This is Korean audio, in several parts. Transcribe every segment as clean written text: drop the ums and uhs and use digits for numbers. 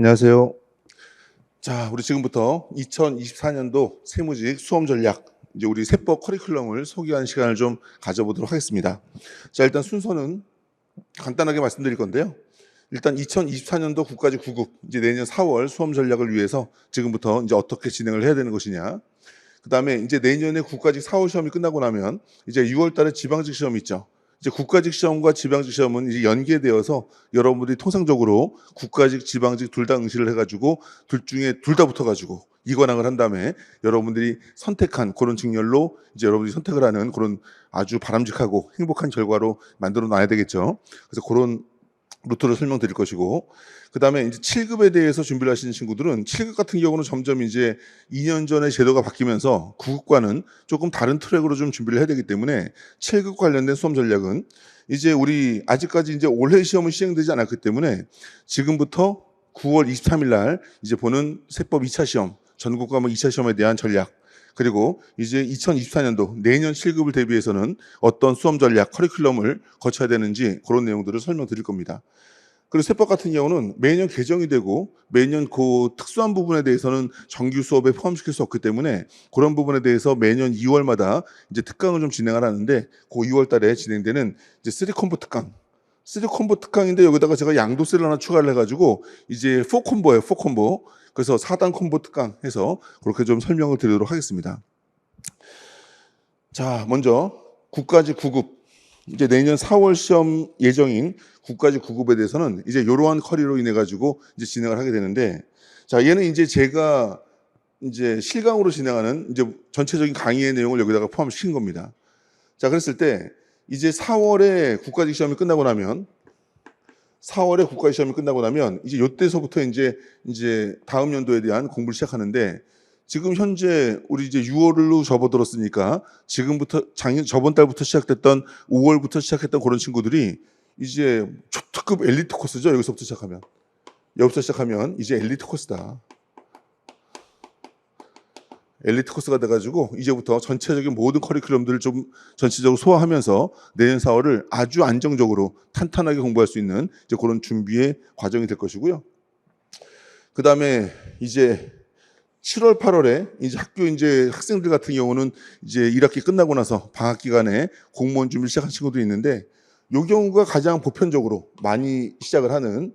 안녕하세요. 자, 우리 지금부터 2024년도 세무직 수험 전략, 이제 우리 세법 커리큘럼을 소개하는 시간을 좀 가져보도록 하겠습니다. 자, 일단 순서는 간단하게 말씀드릴 건데요. 일단 2024년도 국가직 9급, 이제 내년 4월 수험 전략을 위해서 지금부터 이제 어떻게 진행을 해야 되는 것이냐. 그 다음에 이제 내년에 국가직 4월 시험이 끝나고 나면 이제 6월 달에 지방직 시험이 있죠. 이제 국가직 시험과 지방직 시험은 이제 연계되어서 여러분들이 통상적으로 국가직, 지방직 둘 다 응시를 해가지고 둘 중에 둘 다 붙어가지고 이관왕을 한 다음에 여러분들이 선택한 그런 직렬로 이제 여러분들이 선택을 하는 그런 아주 바람직하고 행복한 결과로 만들어 놔야 되겠죠. 그래서 그런 루트를 설명드릴 것이고, 그 다음에 이제 7급에 대해서 준비를 하시는 친구들은 7급 같은 경우는 점점 이제 2년 전에 제도가 바뀌면서 9급과는 조금 다른 트랙으로 좀 준비를 해야 되기 때문에 7급 관련된 수험 전략은 이제 우리 아직까지 이제 올해 시험은 시행되지 않았기 때문에 지금부터 9월 23일 날 이제 보는 세법 2차 시험, 전국 과목 2차 시험에 대한 전략, 그리고 이제 2024년도 내년 7급을 대비해서는 어떤 수험 전략, 커리큘럼을 거쳐야 되는지 그런 내용들을 설명드릴 겁니다. 그리고 세법 같은 경우는 매년 개정이 되고 매년 그 특수한 부분에 대해서는 정규 수업에 포함시킬 수 없기 때문에 그런 부분에 대해서 매년 2월마다 이제 특강을 좀 진행을 하는데 그 2월 달에 진행되는 이제 3콤보 특강. 3콤보 특강인데 여기다가 제가 양도세를 하나 추가를 해가지고 이제 4콤보예요, 4콤보. 그래서 4단 콤보 특강 해서 그렇게 좀 설명을 드리도록 하겠습니다. 자, 먼저 국가직 9급. 이제 내년 4월 시험 예정인 국가직 9급에 대해서는 이제 이러한 커리로 인해 가지고 이제 진행을 하게 되는데, 자, 얘는 이제 제가 이제 실강으로 진행하는 이제 전체적인 강의의 내용을 여기다가 포함시킨 겁니다. 자, 그랬을 때 이제 4월에 국가직 시험이 끝나고 나면 4월에 국가직 시험이 끝나고 나면 이제 이때서부터 이제 다음 연도에 대한 공부를 시작하는데, 지금 현재 우리 이제 6월로 접어들었으니까 지금부터 저번 달부터 시작됐던 5월부터 시작했던 그런 친구들이 이제 초특급 엘리트 코스죠. 여기서부터 시작하면 이제 엘리트 코스다. 엘리트 코스가 돼가지고 이제부터 전체적인 모든 커리큘럼들을 좀 전체적으로 소화하면서 내년 4월을 아주 안정적으로 탄탄하게 공부할 수 있는 이제 그런 준비의 과정이 될 것이고요. 그 다음에 이제 7월, 8월에 이제 학교 이제 학생들 같은 경우는 이제 1학기 끝나고 나서 방학 기간에 공무원 준비를 시작한 친구도 있는데, 이 경우가 가장 보편적으로 많이 시작을 하는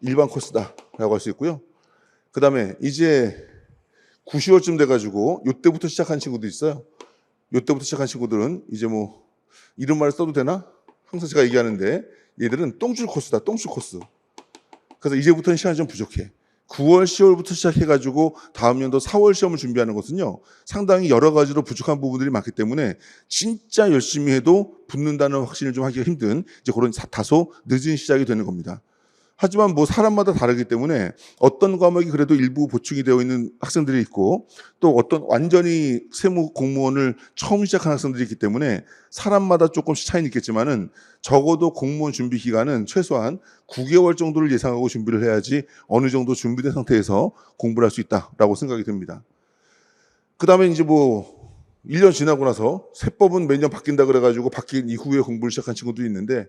일반 코스다라고 할 수 있고요. 그 다음에 이제 9, 10월쯤 돼가지고 이때부터 시작한 친구도 있어요. 이때부터 시작한 친구들은 이제 뭐 이런 말을 써도 되나? 항상 제가 얘기하는데 얘들은 똥줄 코스다, 똥줄 코스. 그래서 이제부터는 시간이 좀 부족해. 9월, 10월부터 시작해가지고 다음 연도 4월 시험을 준비하는 것은요, 상당히 여러 가지로 부족한 부분들이 많기 때문에 진짜 열심히 해도 붙는다는 확신을 좀 하기가 힘든 이제 그런 다소 늦은 시작이 되는 겁니다. 하지만 뭐 사람마다 다르기 때문에 어떤 과목이 그래도 일부 보충이 되어 있는 학생들이 있고, 또 어떤 완전히 세무 공무원을 처음 시작한 학생들이 있기 때문에 사람마다 조금씩 차이는 있겠지만은 적어도 공무원 준비 기간은 최소한 9개월 정도를 예상하고 준비를 해야지 어느 정도 준비된 상태에서 공부를 할 수 있다라고 생각이 듭니다. 그 다음에 이제 뭐 1년 지나고 나서 세법은 매년 바뀐다 그래가지고 바뀐 이후에 공부를 시작한 친구도 있는데,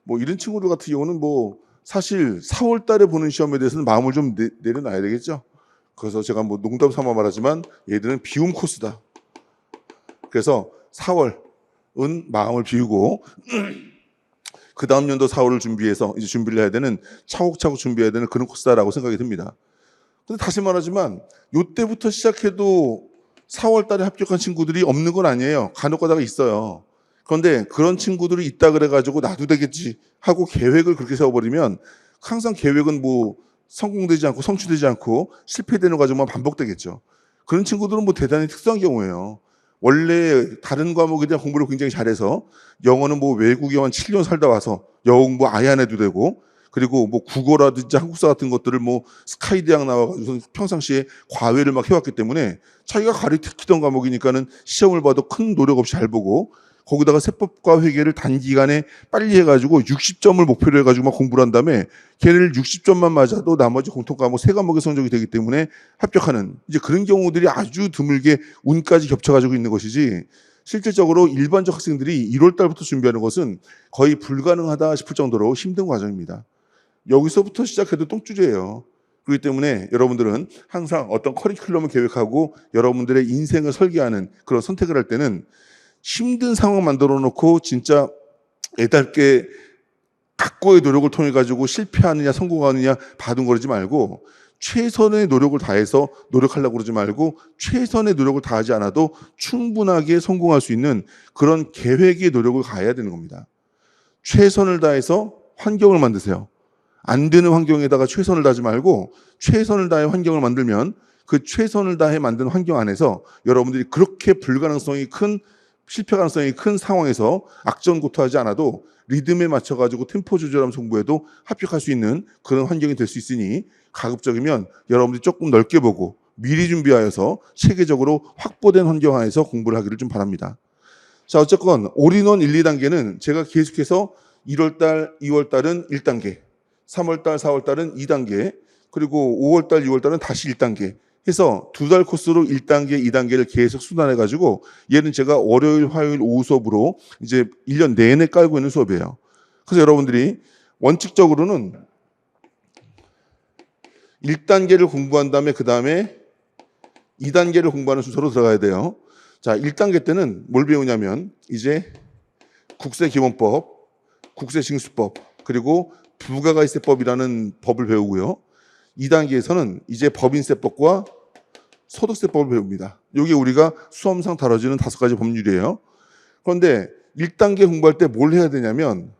뭐 이런 친구들 같은 경우는 뭐 사실 4월 달에 보는 시험에 대해서는 마음을 좀 내려놔야 되겠죠. 그래서 제가 뭐 농담 삼아 말하지만 얘들은 비움 코스다. 그래서 4월은 마음을 비우고 그 다음 연도 4월을 준비해서 이제 준비를 해야 되는, 차곡차곡 준비해야 되는 그런 코스다라고 생각이 듭니다. 근데 다시 말하지만 이때부터 시작해도 4월 달에 합격한 친구들이 없는 건 아니에요. 간혹 가다가 있어요. 그런데 그런 친구들이 있다 그래가지고 나도 되겠지 하고 계획을 그렇게 세워버리면 항상 계획은 뭐 성공되지 않고 성취되지 않고 실패되는 과정만 반복되겠죠. 그런 친구들은 뭐 대단히 특수한 경우예요. 원래 다른 과목에 대한 공부를 굉장히 잘해서 영어는 뭐 외국에 한 7년 살다 와서 영어 공부 아예 안 해도 되고, 그리고 뭐 국어라든지 한국사 같은 것들을 뭐 스카이 대학 나와가지고 평상시에 과외를 막 해왔기 때문에 자기가 가르치던 과목이니까는 시험을 봐도 큰 노력 없이 잘 보고, 거기다가 세법과 회계를 단기간에 빨리 해가지고 60점을 목표로 해가지고 막 공부를 한 다음에 걔네를 60점만 맞아도 나머지 공통 과목 3과목의 성적이 되기 때문에 합격하는 이제 그런 경우들이 아주 드물게 운까지 겹쳐가지고 있는 것이지, 실질적으로 일반적 학생들이 1월 달부터 준비하는 것은 거의 불가능하다 싶을 정도로 힘든 과정입니다. 여기서부터 시작해도 똥줄이에요. 그렇기 때문에 여러분들은 항상 어떤 커리큘럼을 계획하고 여러분들의 인생을 설계하는 그런 선택을 할 때는 힘든 상황 만들어 놓고 진짜 애달게 각고의 노력을 통해 가지고 실패하느냐 성공하느냐 바둥거리지 말고 최선의 노력을 다해서 노력하려고 그러지 말고 최선의 노력을 다하지 않아도 충분하게 성공할 수 있는 그런 계획의 노력을 가해야 되는 겁니다. 최선을 다해서 환경을 만드세요. 안 되는 환경에다가 최선을 다하지 말고 최선을 다해 환경을 만들면 그 최선을 다해 만든 환경 안에서 여러분들이 그렇게 불가능성이 큰 실패 가능성이 큰 상황에서 악전고투하지 않아도 리듬에 맞춰가지고 템포 조절하면서 공부해도 합격할 수 있는 그런 환경이 될 수 있으니 가급적이면 여러분들이 조금 넓게 보고 미리 준비하여서 체계적으로 확보된 환경 하에서 공부를 하기를 좀 바랍니다. 자, 어쨌건 올인원 1, 2단계는 제가 계속해서 1월달, 2월달은 1단계, 3월달, 4월달은 2단계, 그리고 5월달, 6월달은 다시 1단계 해서 2달 코스로 1단계, 2단계를 계속 순환해가지고 얘는 제가 월요일, 화요일 오후 수업으로 이제 1년 내내 깔고 있는 수업이에요. 그래서 여러분들이 원칙적으로는 1단계를 공부한 다음에 그 다음에 2단계를 공부하는 순서로 들어가야 돼요. 자, 1단계 때는 뭘 배우냐면 이제 국세기본법, 국세징수법, 그리고 부가가치세법이라는 법을 배우고요. 2단계에서는 이제 법인세법과 소득세법을 배웁니다. 이게 우리가 수험상 다뤄지는 5가지 법률이에요. 그런데 1단계 공부할 때 뭘 해야 되냐면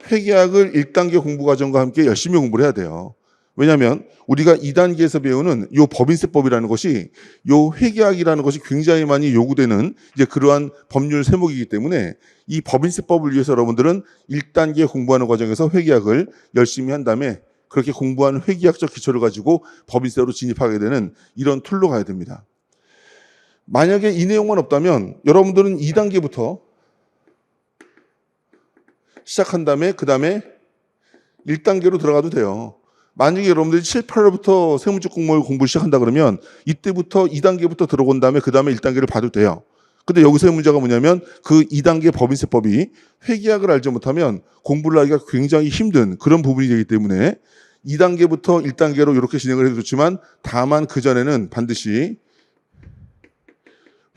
회계학을 1단계 공부 과정과 함께 열심히 공부를 해야 돼요. 왜냐하면 우리가 2단계에서 배우는 이 법인세법이라는 것이 이 회계학이라는 것이 굉장히 많이 요구되는 이제 그러한 법률 세목이기 때문에 이 법인세법을 위해서 여러분들은 1단계 공부하는 과정에서 회계학을 열심히 한 다음에 그렇게 공부한 회계학적 기초를 가지고 법인세로 진입하게 되는 이런 툴로 가야 됩니다. 만약에 이 내용만 없다면 여러분들은 2단계부터 시작한 다음에 그 다음에 1단계로 들어가도 돼요. 만약에 여러분들이 7, 8월부터 세무적 공모를 공부를 시작한다 그러면 이때부터 2단계부터 들어온 다음에 그 다음에 1단계를 봐도 돼요. 근데 여기서의 문제가 뭐냐면 그 2단계 법인세법이 회계학을 알지 못하면 공부를 하기가 굉장히 힘든 그런 부분이 되기 때문에 2단계부터 1단계로 이렇게 진행을 해도 좋지만 다만 그전에는 반드시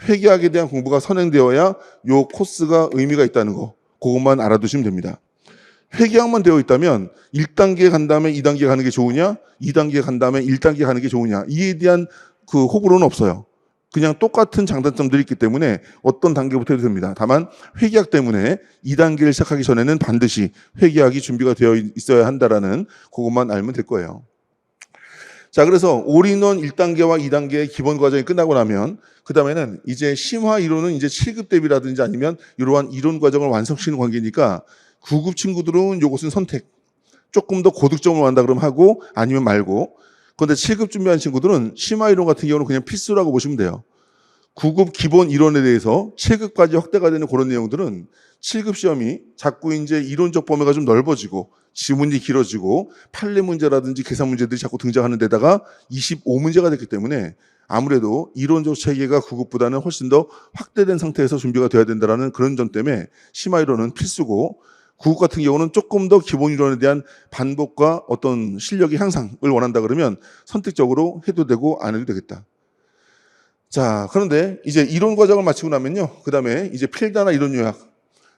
회계학에 대한 공부가 선행되어야 이 코스가 의미가 있다는 거 그것만 알아두시면 됩니다. 회계학만 되어 있다면 1단계 간 다음에 2단계 가는 게 좋으냐 2단계 간 다음에 1단계 가는 게 좋으냐 이에 대한 그 호불호는 없어요. 그냥 똑같은 장단점들이 있기 때문에 어떤 단계부터 해도 됩니다. 다만 회계학 때문에 2단계를 시작하기 전에는 반드시 회계학이 준비가 되어 있어야 한다라는 그것만 알면 될 거예요. 자, 그래서 올인원 1단계와 2단계의 기본 과정이 끝나고 나면 그 다음에는 이제 심화 이론은 이제 7급 대비라든지 아니면 이러한 이론 과정을 완성시키는 관계니까 9급 친구들은 요것은 선택. 조금 더 고득점을 원한다 그러면 하고 아니면 말고. 그런데 7급 준비한 친구들은 심화 이론 같은 경우는 그냥 필수라고 보시면 돼요. 9급 기본 이론에 대해서 7급까지 확대가 되는 그런 내용들은 7급 시험이 자꾸 이제 이론적 범위가 좀 넓어지고 지문이 길어지고 판례 문제라든지 계산 문제들이 자꾸 등장하는 데다가 25문제가 됐기 때문에 아무래도 이론적 체계가 9급보다는 훨씬 더 확대된 상태에서 준비가 돼야 된다는 그런 점 때문에 심화 이론은 필수고 9급 같은 경우는 조금 더 기본 이론에 대한 반복과 어떤 실력의 향상을 원한다 그러면 선택적으로 해도 되고 안 해도 되겠다. 자, 그런데 이제 이론 과정을 마치고 나면요. 그 다음에 이제 필다나 이론 요약.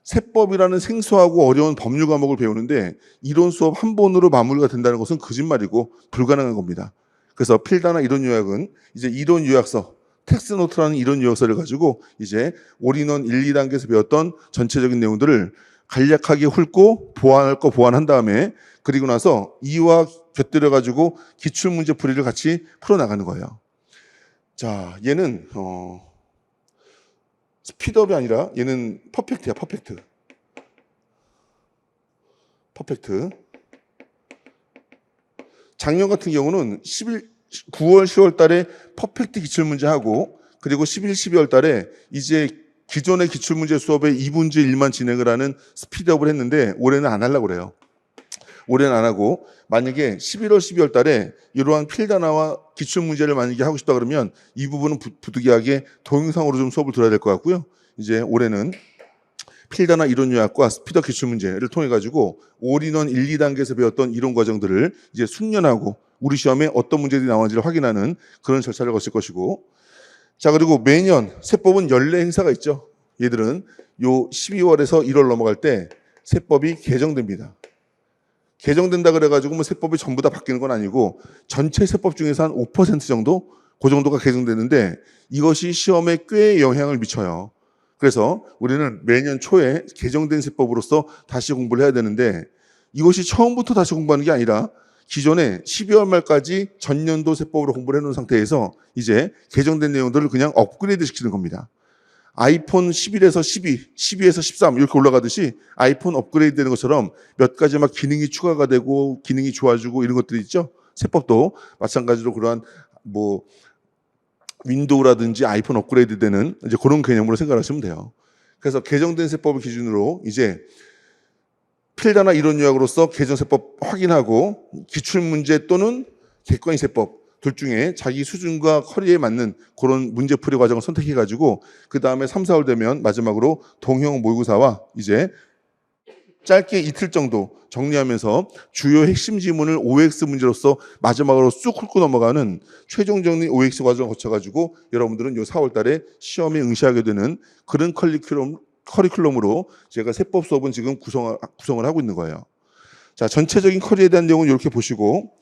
세법이라는 생소하고 어려운 법률 과목을 배우는데 이론 수업 한 번으로 마무리가 된다는 것은 거짓말이고 불가능한 겁니다. 그래서 필다나 이론 요약은 이제 이론 요약서, 텍스노트라는 이론 요약서를 가지고 이제 올인원 1, 2단계에서 배웠던 전체적인 내용들을 간략하게 훑고 보완할 거 보완한 다음에 그리고 나서 이와 곁들여 가지고 기출문제 풀이를 같이 풀어나가는 거예요. 자, 얘는 스피드업이 아니라 얘는 퍼펙트야, 퍼펙트. 퍼펙트. 작년 같은 경우는 9월, 10월 달에 퍼펙트 기출문제하고 그리고 11, 12월 달에 이제 기존의 기출문제 수업에 2분제 1만 진행을 하는 스피드업을 했는데 올해는 안 하려고 그래요. 올해는 안 하고 만약에 11월, 12월 달에 이러한 필다나와 기출문제를 만약에 하고 싶다 그러면 이 부분은 부득이하게 동영상으로 좀 수업을 들어야 될 것 같고요. 이제 올해는 필단화 이론 요약과 스피더 기출문제를 통해 가지고 올인원 1, 2단계에서 배웠던 이론 과정들을 이제 숙련하고 우리 시험에 어떤 문제들이 나왔는지를 확인하는 그런 절차를 거칠 것이고, 자, 그리고 매년 세법은 연례 행사가 있죠. 얘들은 요 12월에서 1월 넘어갈 때 세법이 개정됩니다. 개정된다 그래가지고 뭐 세법이 전부 다 바뀌는 건 아니고 전체 세법 중에서 한 5% 정도? 그 정도가 개정되는데 이것이 시험에 꽤 영향을 미쳐요. 그래서 우리는 매년 초에 개정된 세법으로서 다시 공부를 해야 되는데 이것이 처음부터 다시 공부하는 게 아니라 기존에 12월 말까지 전년도 세법으로 공부를 해놓은 상태에서 이제 개정된 내용들을 그냥 업그레이드 시키는 겁니다. 아이폰 11에서 12, 12에서 13 이렇게 올라가듯이 아이폰 업그레이드 되는 것처럼 몇 가지 막 기능이 추가가 되고 기능이 좋아지고 이런 것들이 있죠. 세법도 마찬가지로 그러한 뭐 윈도우라든지 아이폰 업그레이드 되는 이제 그런 개념으로 생각하시면 돼요. 그래서 개정된 세법을 기준으로 이제 필단화 이론 요약으로서 개정세법 확인하고 기출문제 또는 객관식 세법 둘 중에 자기 수준과 커리에 맞는 그런 문제풀이 과정을 선택해가지고 그 다음에 3, 4월 되면 마지막으로 동형 모의고사와 이제 짧게 이틀 정도 정리하면서 주요 핵심 지문을 OX 문제로서 마지막으로 쑥 훑고 넘어가는 최종 정리 OX 과정을 거쳐가지고 여러분들은 요 4월 달에 시험에 응시하게 되는 그런 커리큘럼으로 제가 세법 수업은 지금 구성을 하고 있는 거예요. 자, 전체적인 커리에 대한 내용은 이렇게 보시고,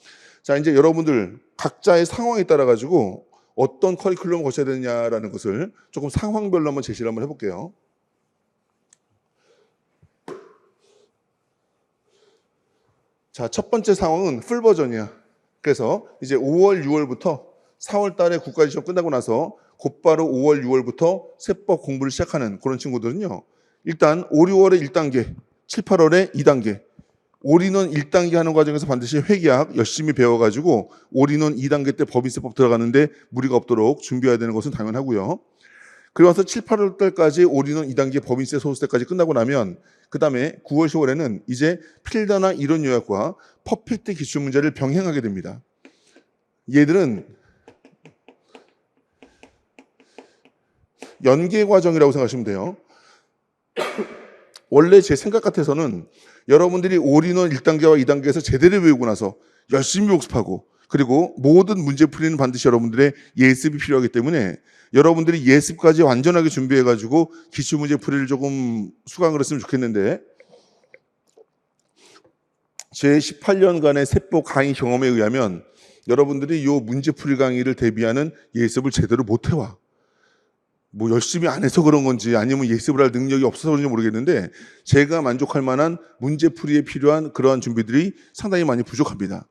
자, 이제 여러분들 각자의 상황에 따라 가지고 어떤 커리큘럼을 거쳐야 되느냐라는 것을 조금 상황별로 한번 제시를 한번 해볼게요. 자, 첫 번째 상황은 풀 버전이야. 그래서 이제 5월, 6월부터 4월 달에 국가시험 끝나고 나서 곧바로 5월, 6월부터 세법 공부를 시작하는 그런 친구들은요. 일단 5, 6월에 1단계, 7, 8월에 2단계. 올인원 1단계 하는 과정에서 반드시 회계학 열심히 배워가지고 올인원 2단계 때 법인세법 들어가는데 무리가 없도록 준비해야 되는 것은 당연하고요. 그리고 나서 7, 8월 달까지 올인원 2단계 법인세 소득세까지 끝나고 나면 그 다음에 9월, 10월에는 이제 필단화 이론 요약과 퍼펙트 기출문제를 병행하게 됩니다. 얘들은 연계 과정이라고 생각하시면 돼요. 원래 제 생각 같아서는 여러분들이 올인원 1단계와 2단계에서 제대로 외우고 나서 열심히 복습하고 그리고 모든 문제풀이는 반드시 여러분들의 예습이 필요하기 때문에 여러분들이 예습까지 완전하게 준비해가지고 기출문제 풀이를 조금 수강을 했으면 좋겠는데 제 18년간의 세법 강의 경험에 의하면 여러분들이 이 문제풀이 강의를 대비하는 예습을 제대로 못 해와. 뭐 열심히 안 해서 그런 건지 아니면 예습을 할 능력이 없어서 그런지 모르겠는데 제가 만족할 만한 문제풀이에 필요한 그러한 준비들이 상당히 많이 부족합니다.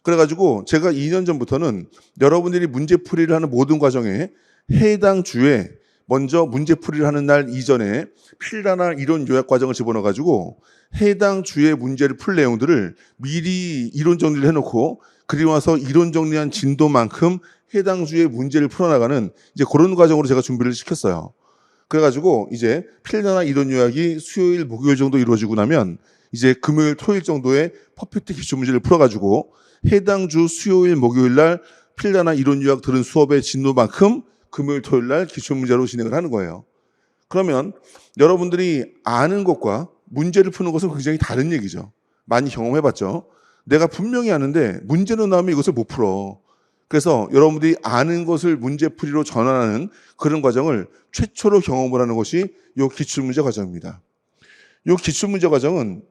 그래가지고 제가 2년 전부터는 여러분들이 문제풀이를 하는 모든 과정에 해당 주에 먼저 문제풀이를 하는 날 이전에 필단화 이론 요약 과정을 집어넣어가지고 해당 주의 문제를 풀 내용들을 미리 이론 정리를 해놓고 그리고 나서 이론 정리한 진도만큼 해당 주의 문제를 풀어나가는 이제 그런 과정으로 제가 준비를 시켰어요. 그래가지고 이제 필단화 이론 요약이 수요일, 목요일 정도 이루어지고 나면 이제 금요일, 토요일 정도의 퍼펙트 기출 문제를 풀어가지고 해당 주 수요일, 목요일 날 필단화 이론 요약 들은 수업의 진도만큼 금요일, 토요일 날 기출 문제로 진행을 하는 거예요. 그러면 여러분들이 아는 것과 문제를 푸는 것은 굉장히 다른 얘기죠. 많이 경험해봤죠. 내가 분명히 아는데 문제로 나오면 이것을 못 풀어. 그래서 여러분들이 아는 것을 문제풀이로 전환하는 그런 과정을 최초로 경험을 하는 것이 이 기출문제 과정입니다. 이 기출문제 과정은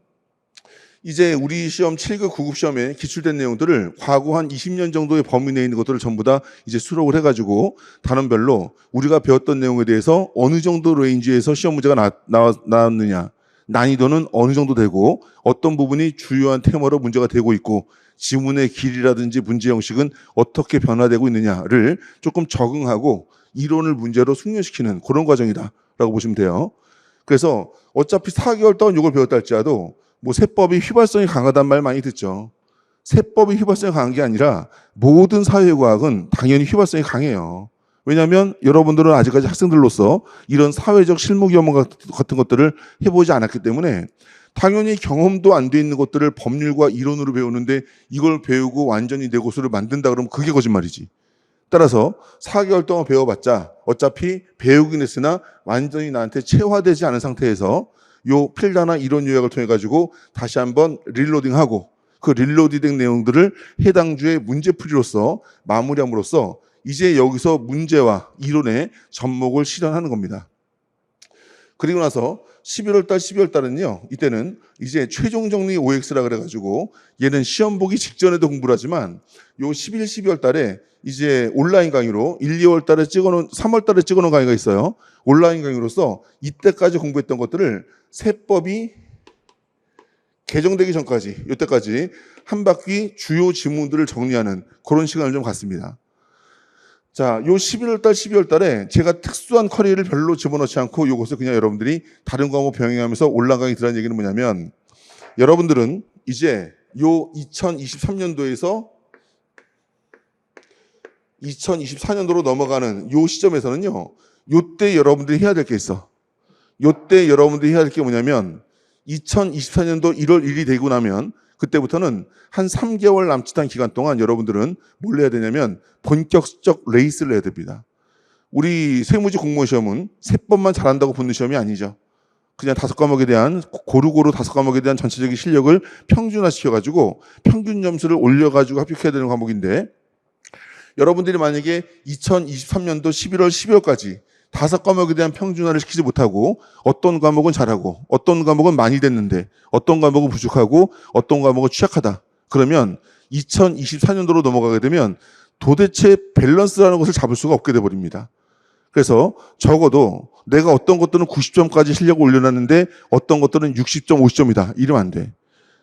이제 우리 시험 7급, 9급 시험에 기출된 내용들을 과거 한 20년 정도의 범위 내에 있는 것들을 전부 다 이제 수록을 해가지고 단원별로 우리가 배웠던 내용에 대해서 어느 정도 레인지에서 시험 문제가 나왔느냐, 난이도는 어느 정도 되고 어떤 부분이 주요한 테마로 문제가 되고 있고 지문의 길이라든지 문제 형식은 어떻게 변화되고 있느냐를 조금 적응하고 이론을 문제로 숙련시키는 그런 과정이다라고 보시면 돼요. 그래서 어차피 4개월 동안 이걸 배웠다 할지라도 뭐 세법이 휘발성이 강하다는 말 많이 듣죠. 세법이 휘발성이 강한 게 아니라 모든 사회과학은 당연히 휘발성이 강해요. 왜냐하면 여러분들은 아직까지 학생들로서 이런 사회적 실무 경험 같은 것들을 해보지 않았기 때문에 당연히 경험도 안 돼 있는 것들을 법률과 이론으로 배우는데 이걸 배우고 완전히 내 것으로 만든다 그러면 그게 거짓말이지. 따라서 4개월 동안 배워봤자 어차피 배우긴 했으나 완전히 나한테 체화되지 않은 상태에서 요 필다나 이론 요약을 통해 가지고 다시 한번 릴로딩하고 그 릴로딩된 내용들을 해당 주의 문제풀이로서 마무리함으로써 이제 여기서 문제와 이론의 접목을 실현하는 겁니다. 그리고 나서 11월 달, 12월 달은요, 이때는 이제 최종 정리 OX라 그래가지고 얘는 시험 보기 직전에도 공부를 하지만 요 11, 12월 달에 이제 온라인 강의로 1, 2월 달에 찍어놓은, 3월 달에 찍어놓은 강의가 있어요. 온라인 강의로서 이때까지 공부했던 것들을 세법이 개정되기 전까지, 이때까지 한 바퀴 주요 지문들을 정리하는 그런 시간을 좀 갖습니다. 자, 요 11월 달, 12월 달에 제가 특수한 커리를 별로 집어넣지 않고 요것을 그냥 여러분들이 다른 과목 병행하면서 온라인 강의 들으라는 얘기는 뭐냐면 여러분들은 이제 요 2023년도에서 2024년도로 넘어가는 요 시점에서는요, 요때 여러분들이 해야 될 게 있어. 요때 여러분들이 해야 될 게 뭐냐면 2024년도 1월 1일이 되고 나면 그때부터는 한 3개월 남짓한 기간 동안 여러분들은 뭘 해야 되냐면 본격적 레이스를 해야 됩니다. 우리 세무직 공무원 시험은 세법만 잘한다고 붙는 시험이 아니죠. 그냥 5과목에 대한 고루고루 5과목에 대한 전체적인 실력을 평준화시켜가지고 평균 점수를 올려가지고 합격해야 되는 과목인데 여러분들이 만약에 2023년도 11월, 12월까지 5과목에 대한 평준화를 시키지 못하고 어떤 과목은 잘하고 어떤 과목은 많이 됐는데 어떤 과목은 부족하고 어떤 과목은 취약하다. 그러면 2024년도로 넘어가게 되면 도대체 밸런스라는 것을 잡을 수가 없게 돼버립니다. 그래서 적어도 내가 어떤 것들은 90점까지 실력을 올려놨는데 어떤 것들은 60점, 50점이다. 이러면 안 돼.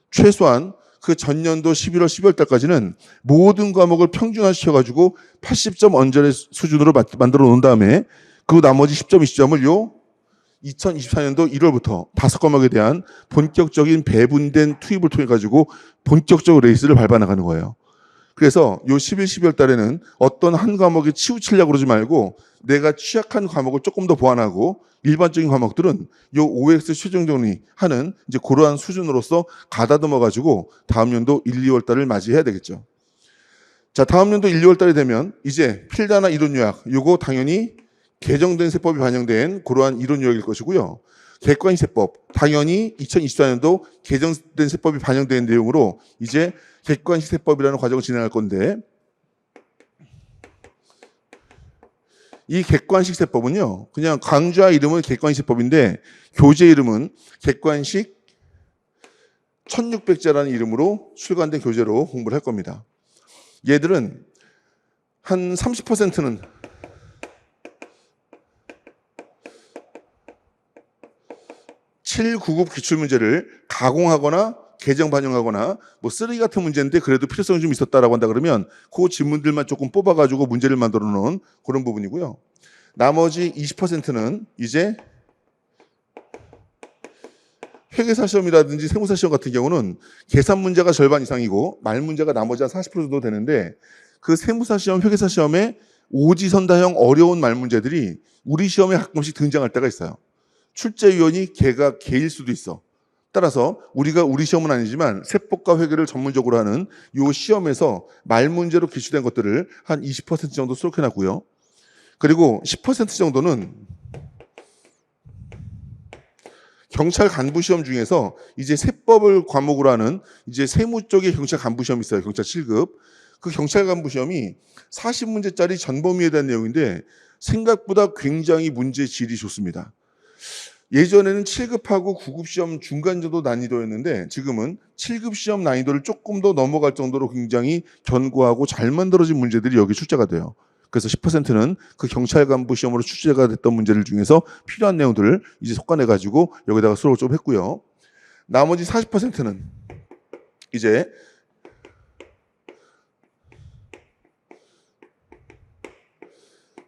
최소한 그 전년도 11월, 12월 달까지는 모든 과목을 평준화시켜가지고 80점 언저리 수준으로 만들어 놓은 다음에 그 나머지 10점, 20점을 요 2024년도 1월부터 5과목에 대한 본격적인 배분된 투입을 통해 가지고 본격적 레이스를 밟아 나가는 거예요. 그래서 요 11, 12월 달에는 어떤 한 과목에 치우치려고 그러지 말고 내가 취약한 과목을 조금 더 보완하고 일반적인 과목들은 요 OX 최종 정리하는 이제 그러한 수준으로서 가다듬어 가지고 다음 연도 1, 2월 달을 맞이해야 되겠죠. 자, 다음 연도 1, 2월 달이 되면 이제 필다나 이론 요약 요거 당연히 개정된 세법이 반영된 그러한 이론 요약일 것이고요. 객관식 세법 당연히 2024년도 개정된 세법이 반영된 내용으로 이제 객관식 세법이라는 과정을 진행할 건데 이 객관식 세법은요. 그냥 강좌 이름은 객관식 세법인데 교재 이름은 객관식 1600자라는 이름으로 출간된 교재로 공부를 할 겁니다. 얘들은 한 30%는 7구급 기출문제를 가공하거나 개정 반영하거나 뭐 쓰레기 같은 문제인데 그래도 필요성이 좀 있었다라고 한다 그러면 그 지문들만 조금 뽑아가지고 문제를 만들어 놓은 그런 부분이고요. 나머지 20%는 이제 회계사 시험이라든지 세무사 시험 같은 경우는 계산 문제가 절반 이상이고 말 문제가 나머지 한 40% 정도 되는데 그 세무사 시험, 회계사 시험에 오지선다형 어려운 말 문제들이 우리 시험에 가끔씩 등장할 때가 있어요. 출제위원이 걔가 걔일 수도 있어. 따라서 우리가 우리 시험은 아니지만 세법과 회계를 전문적으로 하는 이 시험에서 말 문제로 기출된 것들을 한 20% 정도 수록해놨고요. 그리고 10% 정도는 경찰 간부 시험 중에서 이제 세법을 과목으로 하는 이제 세무 쪽의 경찰 간부 시험이 있어요. 경찰 7급. 그 경찰 간부 시험이 40문제짜리 전범위에 대한 내용인데 생각보다 굉장히 문제 질이 좋습니다. 예전에는 7급하고 9급 시험 중간 정도 난이도였는데 지금은 7급 시험 난이도를 조금 더 넘어갈 정도로 굉장히 견고하고 잘 만들어진 문제들이 여기 출제가 돼요. 그래서 10%는 그 경찰 간부 시험으로 출제가 됐던 문제들 중에서 필요한 내용들을 이제 속아내가지고 여기다가 수록을 좀 했고요. 나머지 40%는 이제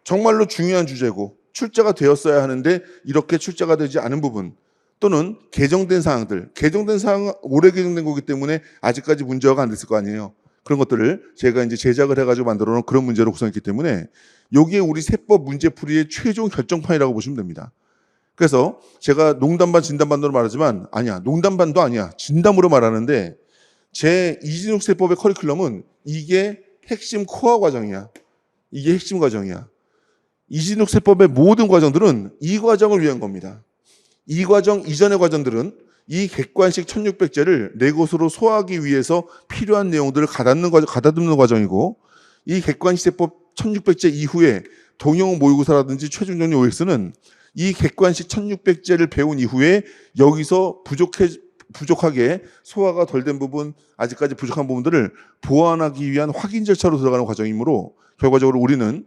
정말로 중요한 주제고 출제가 되었어야 하는데 이렇게 출제가 되지 않은 부분 또는 개정된 사항들, 개정된 사항은 올해 개정된 거기 때문에 아직까지 문제가 안 됐을 거 아니에요. 그런 것들을 제가 이제 제작을 해가지고 만들어 놓은 그런 문제로 구성했기 때문에 여기에 우리 세법 문제풀이의 최종 결정판이라고 보시면 됩니다. 그래서 제가 농담반 진담반으로 말하지만 아니야, 농담반도 아니야, 진담으로 말하는데 제 이진욱 세법의 커리큘럼은 이게 핵심 코어 과정이야. 이게 핵심 과정이야. 이진욱 세법의 모든 과정들은 이 과정을 위한 겁니다. 이 과정 이전의 과정들은 이 객관식 1600제를 내 것으로 소화하기 위해서 필요한 내용들을 가다듬는 과정이고, 이 객관식 세법 1600제 이후에 동형 모의고사라든지 최종정리 OX는 이 객관식 1600제를 배운 이후에 여기서 부족하게 소화가 덜 된 부분, 아직까지 부족한 부분들을 보완하기 위한 확인 절차로 들어가는 과정이므로 결과적으로 우리는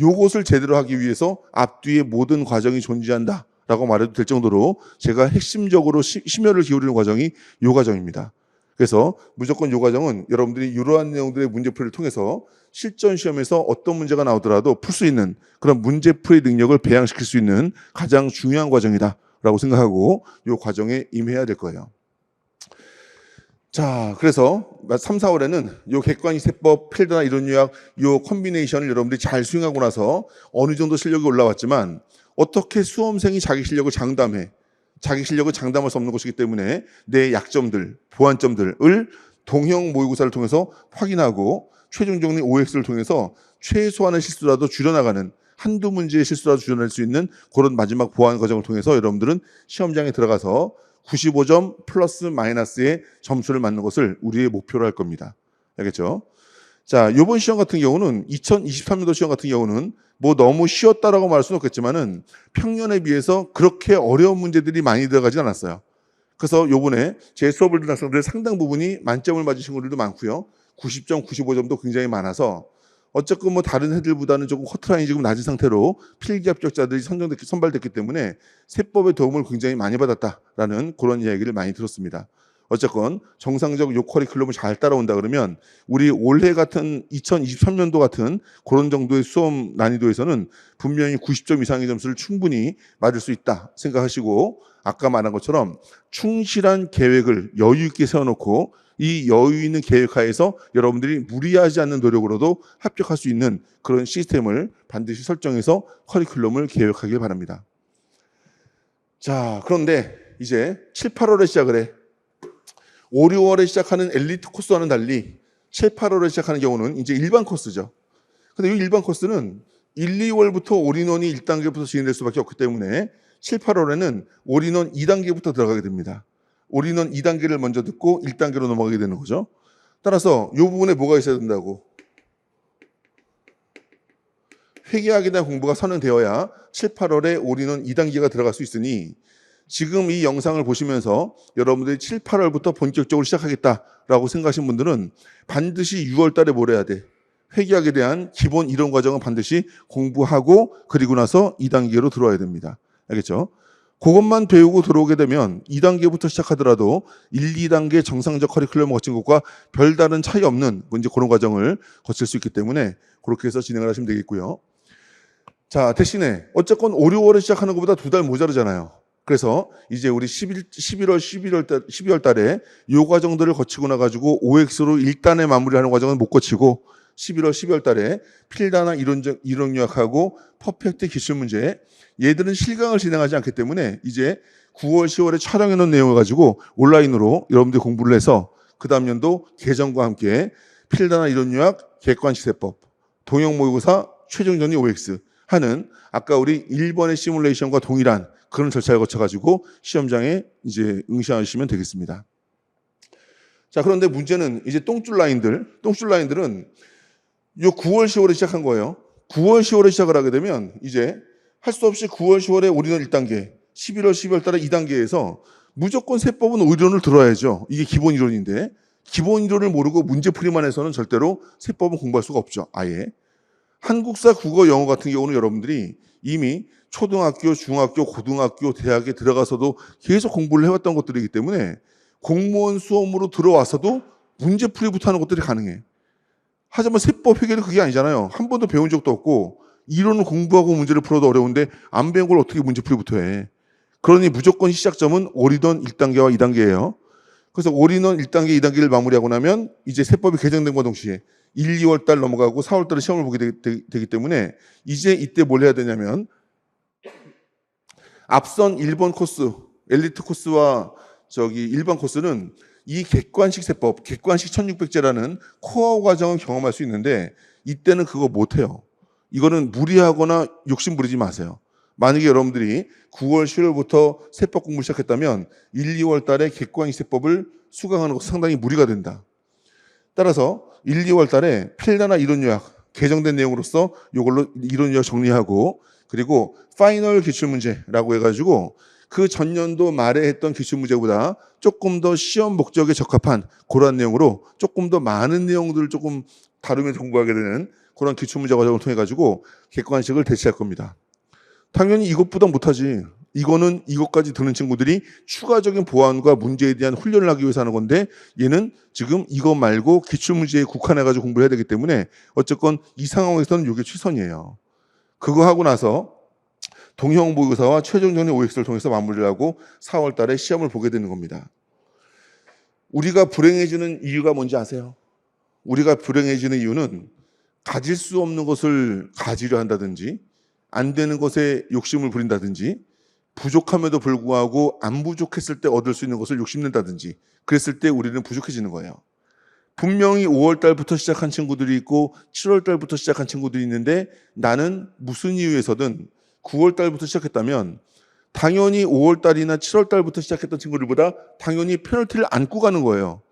요것을 제대로 하기 위해서 앞뒤의 모든 과정이 존재한다 라고 말해도 될 정도로 제가 핵심적으로 심혈을 기울이는 과정이 요 과정입니다. 그래서 무조건 요 과정은 여러분들이 이러한 내용들의 문제풀이를 통해서 실전 시험에서 어떤 문제가 나오더라도 풀 수 있는 그런 문제풀이 능력을 배양시킬 수 있는 가장 중요한 과정이다 라고 생각하고 요 과정에 임해야 될 거예요. 자, 그래서 3, 4월에는 요 객관식 세법, 필드나 이론 요약, 요 콤비네이션을 여러분들이 잘 수행하고 나서 어느 정도 실력이 올라왔지만 어떻게 수험생이 자기 실력을 장담해? 자기 실력을 장담할 수 없는 것이기 때문에 내 약점들, 보완점들을 동형 모의고사를 통해서 확인하고 최종 정리 OX를 통해서 최소한의 실수라도 줄여나가는, 한두 문제의 실수라도 줄여낼 수 있는 그런 마지막 보완 과정을 통해서 여러분들은 시험장에 들어가서 95점 플러스 마이너스의 점수를 맞는 것을 우리의 목표로 할 겁니다. 알겠죠? 자, 이번 시험 같은 경우는 2023년도 시험 같은 경우는 뭐 너무 쉬웠다라고 말할 수는 없겠지만은 평년에 비해서 그렇게 어려운 문제들이 많이 들어가지 않았어요. 그래서 요번에 제 수업을 듣는 학생들 상당 부분이 만점을 맞은 친구들도 많고요. 90점, 95점도 굉장히 많아서 어쨌건 뭐 다른 애들보다는 조금 커트라인이 지금 낮은 상태로 필기 합격자들이 선발됐기 때문에 세법의 도움을 굉장히 많이 받았다라는 그런 이야기를 많이 들었습니다. 어쨌건 정상적 요 커리큘럼을 잘 따라온다 그러면 우리 올해 같은 2023년도 같은 그런 정도의 수험 난이도에서는 분명히 90점 이상의 점수를 충분히 맞을 수 있다 생각하시고, 아까 말한 것처럼 충실한 계획을 여유 있게 세워놓고 이 여유 있는 계획하에서 여러분들이 무리하지 않는 노력으로도 합격할 수 있는 그런 시스템을 반드시 설정해서 커리큘럼을 계획하길 바랍니다. 자, 그런데 이제 7, 8월에 시작을 해. 5, 6월에 시작하는 엘리트 코스와는 달리 7, 8월에 시작하는 경우는 이제 일반 코스죠. 근데 이 일반 코스는 1, 2월부터 올인원이 1단계부터 진행될 수밖에 없기 때문에 7, 8월에는 올인원 2단계부터 들어가게 됩니다. 올인원 2단계를 먼저 듣고 1단계로 넘어가게 되는 거죠. 따라서 이 부분에 뭐가 있어야 된다고? 회계학에 대한 공부가 선행되어야 7, 8월에 올인원 2단계가 들어갈 수 있으니 지금 이 영상을 보시면서 여러분들이 7, 8월부터 본격적으로 시작하겠다라고 생각하신 분들은 반드시 6월 달에 뭘 해야 돼? 회계학에 대한 기본 이론 과정은 반드시 공부하고 그리고 나서 2단계로 들어와야 됩니다. 알겠죠? 그것만 배우고 들어오게 되면 2단계부터 시작하더라도 1, 2단계 정상적 커리큘럼을 거친 것과 별다른 차이 없는 이제 그런 과정을 거칠 수 있기 때문에 그렇게 해서 진행을 하시면 되겠고요. 자, 대신에 어쨌건 5, 6월에 시작하는 것보다 2달 모자르잖아요. 그래서 이제 우리 12월 달에 요 과정들을 거치고 나가지고 OX로 1단에 마무리하는 과정은 못 거치고 12월 달에 필다나 이론 요약하고 퍼펙트 기출 문제, 얘들은 실강을 진행하지 않기 때문에 이제 9월, 10월에 촬영해 놓은 내용을 가지고 온라인으로 여러분들이 공부를 해서 그 다음 연도 개정과 함께 필다나 이론 요약, 객관식 세법, 동형 모의고사, 최종 정리 OX 하는 아까 우리 1번의 시뮬레이션과 동일한 그런 절차를 거쳐가지고 시험장에 이제 응시하시면 되겠습니다. 자, 그런데 문제는 이제 똥줄 라인들은 요 9월, 10월에 시작한 거예요. 9월, 10월에 시작을 하게 되면 이제 할 수 없이 9월, 10월에 올인원 1단계, 11월, 12월 달에 2단계에서 무조건 세법은 이론을 들어야죠. 이게 기본 이론인데 기본 이론을 모르고 문제풀이만 해서는 절대로 세법은 공부할 수가 없죠. 아예. 한국사, 국어, 영어 같은 경우는 여러분들이 이미 초등학교, 중학교, 고등학교, 대학에 들어가서도 계속 공부를 해왔던 것들이기 때문에 공무원 수험으로 들어와서도 문제풀이부터 하는 것들이 가능해. 하지만 세법 회계는 그게 아니잖아요. 한 번도 배운 적도 없고 이론을 공부하고 문제를 풀어도 어려운데 안 배운 걸 어떻게 문제풀이부터 해. 그러니 무조건 시작점은 올인원 1단계와 2단계예요. 그래서 올인원 1단계, 2단계를 마무리하고 나면 이제 세법이 개정된과 동시에 1, 2월 달 넘어가고 4월 달에 시험을 보게 되기 때문에 이제 이때 뭘 해야 되냐면 앞선 1번 코스, 엘리트 코스와 일반 코스는 이 객관식 세법, 객관식 1600제라는 코어 과정을 경험할 수 있는데 이때는 그거 못해요. 이거는 무리하거나 욕심 부리지 마세요. 만약에 여러분들이 9월, 10월부터 세법 공부를 시작했다면 1, 2월 달에 객관식 세법을 수강하는 것은 상당히 무리가 된다. 따라서 1, 2월 달에 필라나 이론 요약 개정된 내용으로서 이걸로 이론 요약 정리하고, 그리고 파이널 기출문제라고 해가지고 그 전년도 말에 했던 기출문제보다 조금 더 시험 목적에 적합한 그런 내용으로 조금 더 많은 내용들을 조금 다루면서 공부하게 되는 그런 기출문제 과정을 통해 가지고 객관식을 대체할 겁니다. 당연히 이것보다 못하지. 이거는 이것까지 드는 친구들이 추가적인 보완과 문제에 대한 훈련을 하기 위해서 하는 건데, 얘는 지금 이거 말고 기출문제에 국한해가지고 공부를 해야 되기 때문에 어쨌건 이 상황에서는 이게 최선이에요. 그거 하고 나서 동형보교사와 최종정리 OX를 통해서 마무리를 하고 4월 달에 시험을 보게 되는 겁니다. 우리가 불행해지는 이유가 뭔지 아세요? 우리가 불행해지는 이유는 가질 수 없는 것을 가지려 한다든지, 안 되는 것에 욕심을 부린다든지, 부족함에도 불구하고 안 부족했을 때 얻을 수 있는 것을 욕심낸다든지, 그랬을 때 우리는 부족해지는 거예요. 분명히 5월 달부터 시작한 친구들이 있고 7월 달부터 시작한 친구들이 있는데, 나는 무슨 이유에서든 9월 달부터 시작했다면 당연히 5월 달이나 7월 달부터 시작했던 친구들보다 당연히 페널티를 안고 가는 거예요.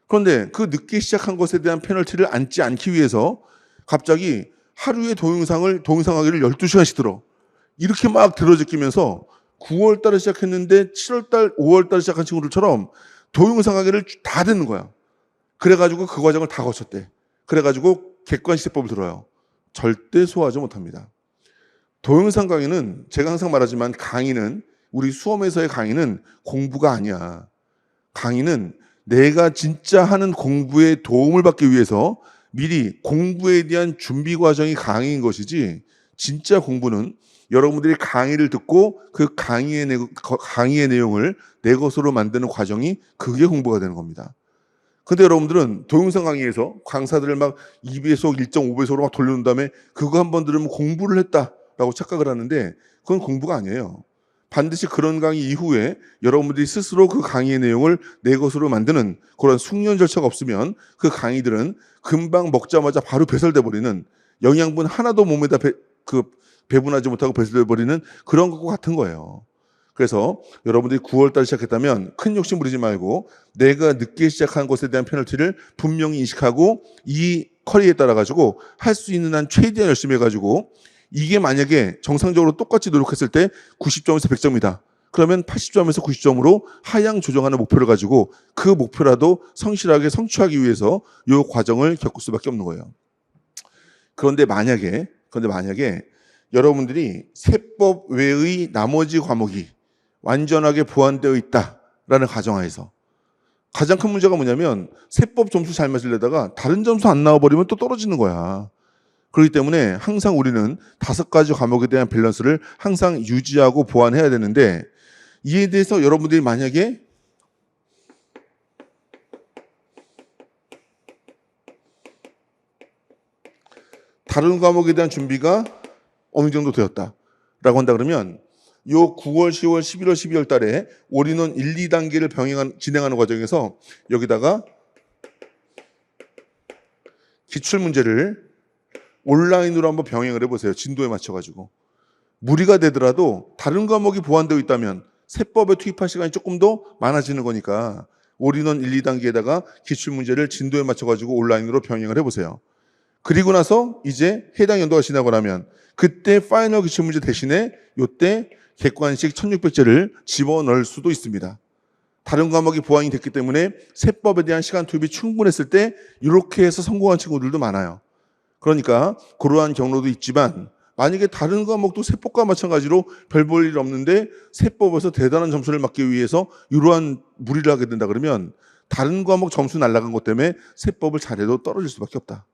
그런데 그 늦게 시작한 것에 대한 페널티를 안지 않기 위해서 갑자기 하루에 동영상하기를 12시간씩 들어. 이렇게 막 들어제끼면서 9월 달에 시작했는데 7월 달, 5월 달에 시작한 친구들처럼 동영상하기를 다 듣는 거야. 그래가지고 그 과정을 다 거쳤대. 그래가지고 객관식세법을 들어요. 절대 소화하지 못합니다. 동영상 강의는 제가 항상 말하지만, 강의는, 우리 수험에서의 강의는 공부가 아니야. 강의는 내가 진짜 하는 공부에 도움을 받기 위해서 미리 공부에 대한 준비 과정이 강의인 것이지, 진짜 공부는 여러분들이 강의를 듣고 그 강의의 내용을 내 것으로 만드는 과정이, 그게 공부가 되는 겁니다. 근데 여러분들은 동영상 강의에서 강사들을 막 2배속, 1.5배속으로 막 돌려놓은 다음에 그거 한번 들으면 공부를 했다라고 착각을 하는데, 그건 공부가 아니에요. 반드시 그런 강의 이후에 여러분들이 스스로 그 강의의 내용을 내 것으로 만드는 그런 숙련 절차가 없으면 그 강의들은 금방 먹자마자 바로 배설돼 버리는, 영양분 하나도 몸에다 배분하지 못하고 배설돼 버리는 그런 것과 같은 거예요. 그래서 여러분들이 9월 달 시작했다면 큰 욕심 부리지 말고 내가 늦게 시작한 것에 대한 페널티를 분명히 인식하고 이 커리에 따라 가지고 할 수 있는 한 최대한 열심히 해가지고, 이게 만약에 정상적으로 똑같이 노력했을 때 90점에서 100점이다. 그러면 80점에서 90점으로 하향 조정하는 목표를 가지고 그 목표라도 성실하게 성취하기 위해서 이 과정을 겪을 수밖에 없는 거예요. 그런데 만약에 여러분들이 세법 외의 나머지 과목이 완전하게 보완되어 있다라는 가정하에서, 가장 큰 문제가 뭐냐면 세법 점수 잘 맞으려다가 다른 점수 안 나와버리면 또 떨어지는 거야. 그렇기 때문에 항상 우리는 5가지 과목에 대한 밸런스를 항상 유지하고 보완해야 되는데, 이에 대해서 여러분들이 만약에 다른 과목에 대한 준비가 어느 정도 되었다라고 한다 그러면, 요 9월, 10월, 11월, 12월 달에 올인원 1, 2단계를 진행하는 과정에서 여기다가 기출문제를 온라인으로 한번 병행을 해보세요. 진도에 맞춰가지고. 무리가 되더라도 다른 과목이 보완되어 있다면 세법에 투입할 시간이 조금 더 많아지는 거니까 올인원 1, 2단계에다가 기출문제를 진도에 맞춰가지고 온라인으로 병행을 해보세요. 그리고 나서 이제 해당 연도가 지나고 나면 그때 파이널 기출문제 대신에 요때 객관식 1600제를 집어넣을 수도 있습니다. 다른 과목이 보완이 됐기 때문에 세법에 대한 시간 투입이 충분했을 때 이렇게 해서 성공한 친구들도 많아요. 그러니까 그러한 경로도 있지만, 만약에 다른 과목도 세법과 마찬가지로 별 볼 일 없는데 세법에서 대단한 점수를 받기 위해서 이러한 무리를 하게 된다 그러면 다른 과목 점수 날아간 것 때문에 세법을 잘해도 떨어질 수밖에 없다.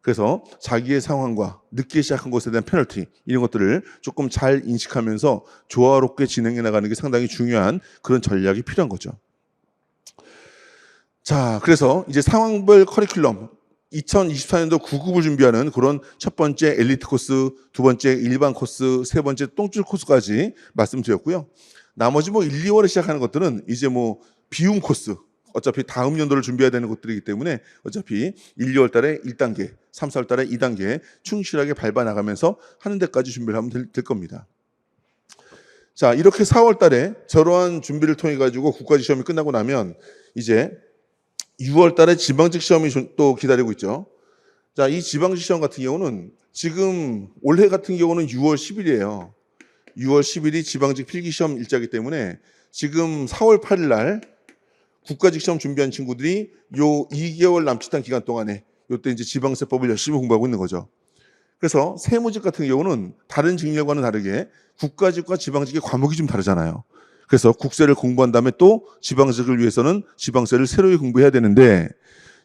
그래서 자기의 상황과 늦게 시작한 것에 대한 페널티, 이런 것들을 조금 잘 인식하면서 조화롭게 진행해 나가는 게 상당히 중요한 그런 전략이 필요한 거죠. 자, 그래서 이제 상황별 커리큘럼 2024년도 9급을 준비하는 그런 첫 번째 엘리트 코스, 두 번째 일반 코스, 세 번째 똥줄 코스까지 말씀드렸고요. 나머지 1, 2월에 시작하는 것들은 이제 비움 코스, 어차피 다음 연도를 준비해야 되는 것들이기 때문에 어차피 1, 2월 달에 1단계, 3, 4월 달에 2단계 충실하게 밟아 나가면서 하는 데까지 준비를 하면 될 겁니다. 자, 이렇게 4월 달에 저러한 준비를 통해 가지고 국가직 시험이 끝나고 나면 이제 6월 달에 지방직 시험이 또 기다리고 있죠. 자, 이 지방직 시험 같은 경우는 지금 올해 같은 경우는 6월 10일이에요. 6월 10일이 지방직 필기시험 일자이기 때문에 지금 4월 8일 날 국가직 시험 준비한 친구들이 요 2개월 남짓한 기간 동안에 요때 이제 지방세법을 열심히 공부하고 있는 거죠. 그래서 세무직 같은 경우는 다른 직렬과는 다르게 국가직과 지방직의 과목이 좀 다르잖아요. 그래서 국세를 공부한 다음에 또 지방직을 위해서는 지방세를 새로이 공부해야 되는데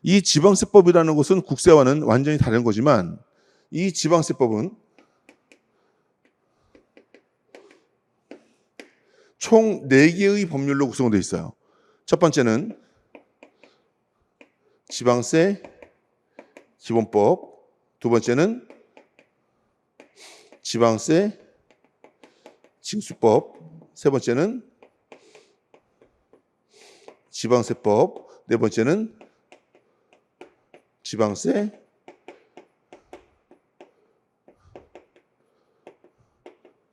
이 지방세법이라는 것은 국세와는 완전히 다른 거지만 이 지방세법은 총 4개의 법률로 구성되어 있어요. 첫 번째는 지방세 기본법, 두 번째는 지방세 징수법, 세 번째는 지방세법, 네 번째는 지방세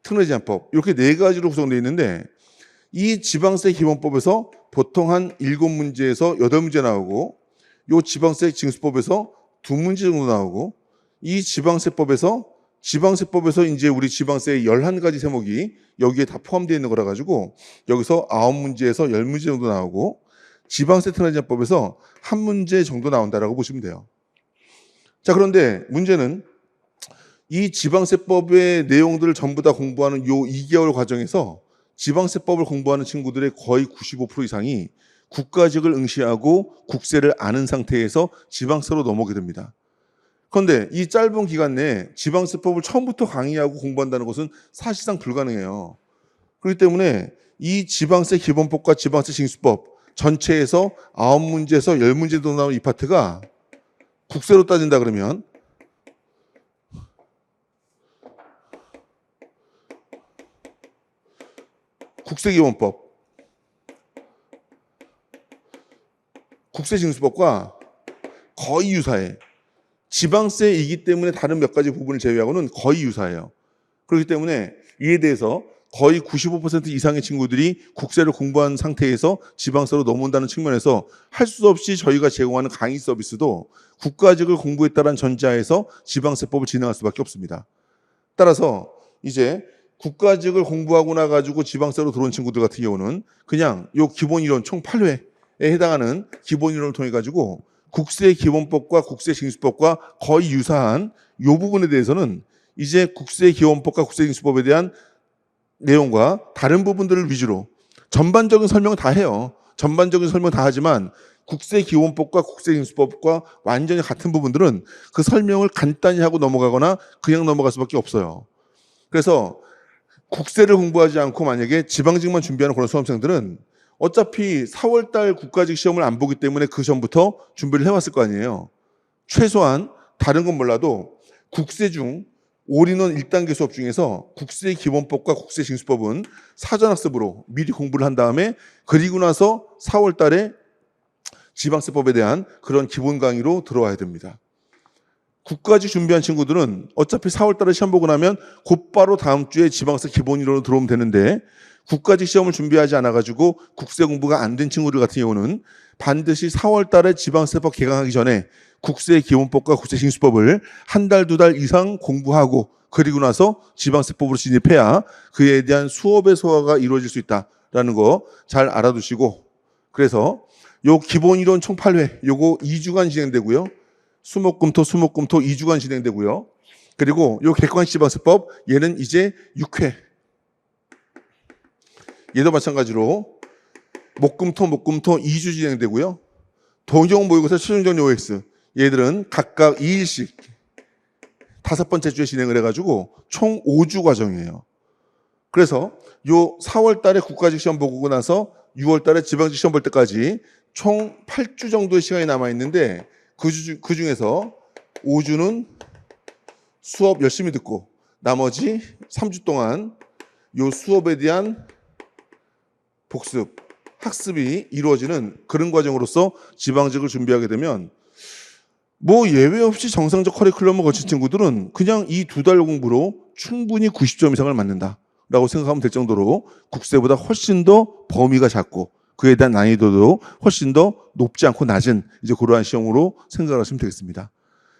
특례제한법, 이렇게 4가지로 구성되어 있는데 이 지방세 기본법에서 보통 한 7문제에서 8문제 나오고 이 지방세 징수법에서 2문제 정도 나오고 이 지방세법에서 이제 우리 지방세의 11가지 세목이 여기에 다 포함되어 있는 거라 가지고 여기서 9문제에서 10문제 정도 나오고 지방세 특례제한법에서 1문제 정도 나온다라고 보시면 돼요. 자, 그런데 문제는 이 지방세법의 내용들을 전부 다 공부하는 요 2개월 과정에서 지방세법을 공부하는 친구들의 거의 95% 이상이 국가직을 응시하고 국세를 아는 상태에서 지방세로 넘어오게 됩니다. 그런데 이 짧은 기간 내에 지방세법을 처음부터 강의하고 공부한다는 것은 사실상 불가능해요. 그렇기 때문에 이 지방세 기본법과 지방세 징수법 전체에서 9문제에서 10문제 정도 나오는 이 파트가 국세로 따진다 그러면 국세기본법, 국세징수법과 거의 유사해. 지방세이기 때문에 다른 몇 가지 부분을 제외하고는 거의 유사해요. 그렇기 때문에 이에 대해서 거의 95% 이상의 친구들이 국세를 공부한 상태에서 지방세로 넘어온다는 측면에서 할 수 없이 저희가 제공하는 강의 서비스도 국가직을 공부했다는 전제하에서 지방세법을 진행할 수밖에 없습니다. 따라서 이제 국가직을 공부하고 나가지고 지방세로 들어온 친구들 같은 경우는 그냥 요 기본이론 총 8회에 해당하는 기본이론을 통해 가지고 국세기본법과 국세징수법과 거의 유사한 이 부분에 대해서는 이제 국세기본법과 국세징수법에 대한 내용과 다른 부분들을 위주로 전반적인 설명은 다 해요. 전반적인 설명 다 하지만 국세기본법과 국세징수법과 완전히 같은 부분들은 그 설명을 간단히 하고 넘어가거나 그냥 넘어갈 수밖에 없어요. 그래서 국세를 공부하지 않고 만약에 지방직만 준비하는 그런 수험생들은 어차피 4월달 국가직 시험을 안 보기 때문에 그 전부터 준비를 해왔을 거 아니에요. 최소한 다른 건 몰라도 국세 중 올인원 1단계 수업 중에서 국세기본법과 국세징수법은 사전학습으로 미리 공부를 한 다음에 그리고 나서 4월달에 지방세법에 대한 그런 기본 강의로 들어와야 됩니다. 국가직 준비한 친구들은 어차피 4월달에 시험 보고 나면 곧바로 다음 주에 지방세 기본이론으로 들어오면 되는데 국가직 시험을 준비하지 않아가지고 국세 공부가 안 된 친구들 같은 경우는 반드시 4월달에 지방세법 개강하기 전에 국세기본법과 국세징수법을 한 달, 2달 이상 공부하고 그리고 나서 지방세법으로 진입해야 그에 대한 수업의 소화가 이루어질 수 있다라는 거 잘 알아두시고 그래서 요 기본이론 총 8회 요거 2주간 진행되고요. 수목금토 2주간 진행되고요. 그리고 요 객관식 지방세법 얘는 이제 6회. 얘도 마찬가지로 목금토 2주 진행되고요. 도형 모의고사 최종전 OX 얘들은 각각 2일씩 5번째 주에 진행을 해가지고 총 5주 과정이에요. 그래서 요 4월 달에 국가직 시험 보고 나서 6월 달에 지방직 시험 볼 때까지 총 8주 정도의 시간이 남아있는데 그 중에서 5주는 수업 열심히 듣고 나머지 3주 동안 요 수업에 대한 복습, 학습이 이루어지는 그런 과정으로서 지방직을 준비하게 되면 뭐 예외 없이 정상적 커리큘럼을 거친 친구들은 그냥 이 2달 공부로 충분히 90점 이상을 맞는다. 라고 생각하면 될 정도로 국세보다 훨씬 더 범위가 작고 그에 대한 난이도도 훨씬 더 높지 않고 낮은 이제 그러한 시험으로 생각을 하시면 되겠습니다.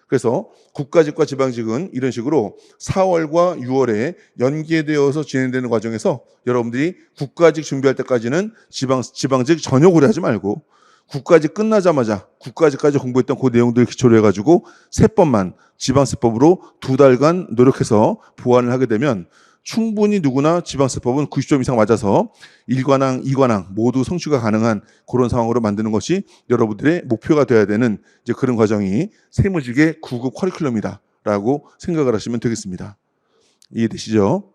그래서 국가직과 지방직은 이런 식으로 4월과 6월에 연계되어서 진행되는 과정에서 여러분들이 국가직 준비할 때까지는 지방직 전혀 고려하지 말고 국가직 끝나자마자 국가직까지 공부했던 그 내용들을 기초로 해가지고 세법만 지방세법으로 2달간 노력해서 보완을 하게 되면 충분히 누구나 지방세법은 90점 이상 맞아서 1관왕, 2관왕 모두 성취가 가능한 그런 상황으로 만드는 것이 여러분들의 목표가 되어야 되는 이제 그런 과정이 세무직의 9급 커리큘럼이다라고 생각을 하시면 되겠습니다. 이해되시죠?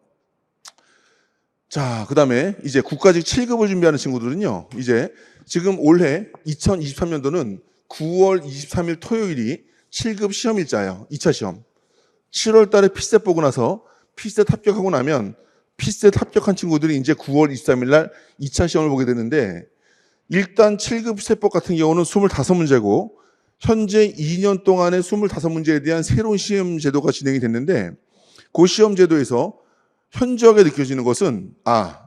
자, 그 다음에 이제 국가직 7급을 준비하는 친구들은요, 이제 지금 올해 2023년도는 9월 23일 토요일이 7급 시험일자예요. 2차 시험. 7월 달에 피셋 보고 나서 피셋 합격하고 나면 피셋 합격한 친구들이 이제 9월 23일 날 2차 시험을 보게 되는데 일단 7급 세법 같은 경우는 25문제고 현재 2년 동안의 25문제에 대한 새로운 시험 제도가 진행이 됐는데 그 시험 제도에서 현저하게 느껴지는 것은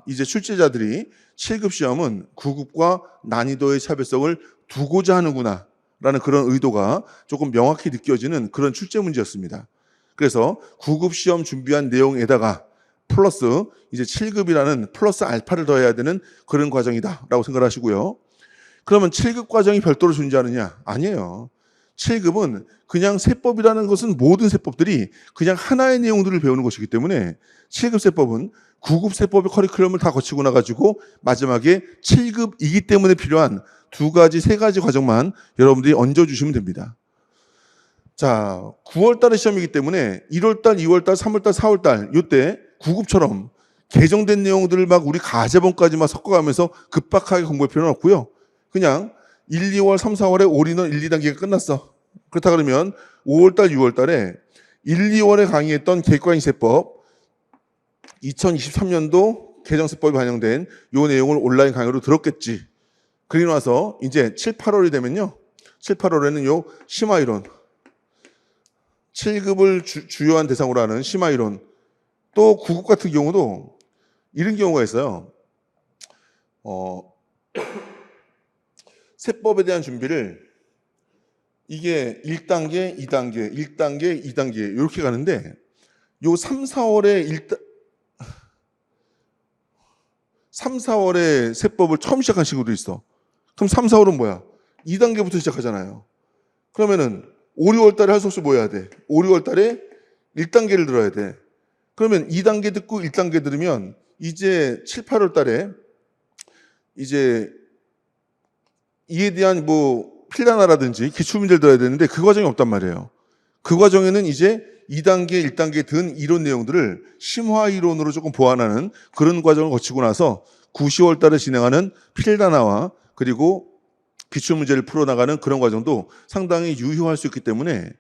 이제 출제자들이 7급 시험은 9급과 난이도의 차별성을 두고자 하는구나 라는 그런 의도가 조금 명확히 느껴지는 그런 출제 문제였습니다. 그래서 9급 시험 준비한 내용에다가 플러스 이제 7급이라는 플러스 알파를 더해야 되는 그런 과정이다라고 생각을 하시고요. 그러면 7급 과정이 별도로 존재하느냐? 아니에요. 7급은 그냥 세법이라는 것은 모든 세법들이 그냥 하나의 내용들을 배우는 것이기 때문에 7급 세법은 9급 세법의 커리큘럼을 다 거치고 나가지고 마지막에 7급이기 때문에 필요한 2가지, 3가지 과정만 여러분들이 얹어주시면 됩니다. 자, 9월 달에 시험이기 때문에 1월 달, 2월 달, 3월 달, 4월 달 이때 9급처럼 개정된 내용들을 막 우리 가제본까지 막 섞어가면서 급박하게 공부할 필요는 없고요. 그냥 1, 2월, 3, 4월에 올인원 1, 2단계가 끝났어. 그렇다 그러면 5월 달, 6월 달에 1, 2월에 강의했던 객관시세법 2023년도 개정세법이 반영된 이 내용을 온라인 강의로 들었겠지. 그리고 나서 이제 7, 8월이 되면요. 7, 8월에는 요 심화이론 7급을 주요한 대상으로 하는 심화이론 또 9급 같은 경우도 이런 경우가 있어요. 세법에 대한 준비를 이게 1단계, 2단계, 1단계, 2단계 이렇게 가는데 요 3, 4월에 3, 4월에 세법을 처음 시작한 친구도 있어. 그럼 3, 4월은 뭐야? 2단계부터 시작하잖아요. 그러면은 5, 6월 달에 할 수 없이 뭐 해야 돼? 5, 6월 달에 1단계를 들어야 돼. 그러면 2단계 듣고 1단계 들으면 이제 7, 8월 달에 이제 이에 대한 뭐 필라나라든지 기출문제를 들어야 되는데 그 과정이 없단 말이에요. 그 과정에는 이제 2단계, 1단계 든 이론 내용들을 심화이론으로 조금 보완하는 그런 과정을 거치고 나서 9, 10월 달에 진행하는 필라나와 그리고 기출문제를 풀어나가는 그런 과정도 상당히 유효할 수 있기 때문에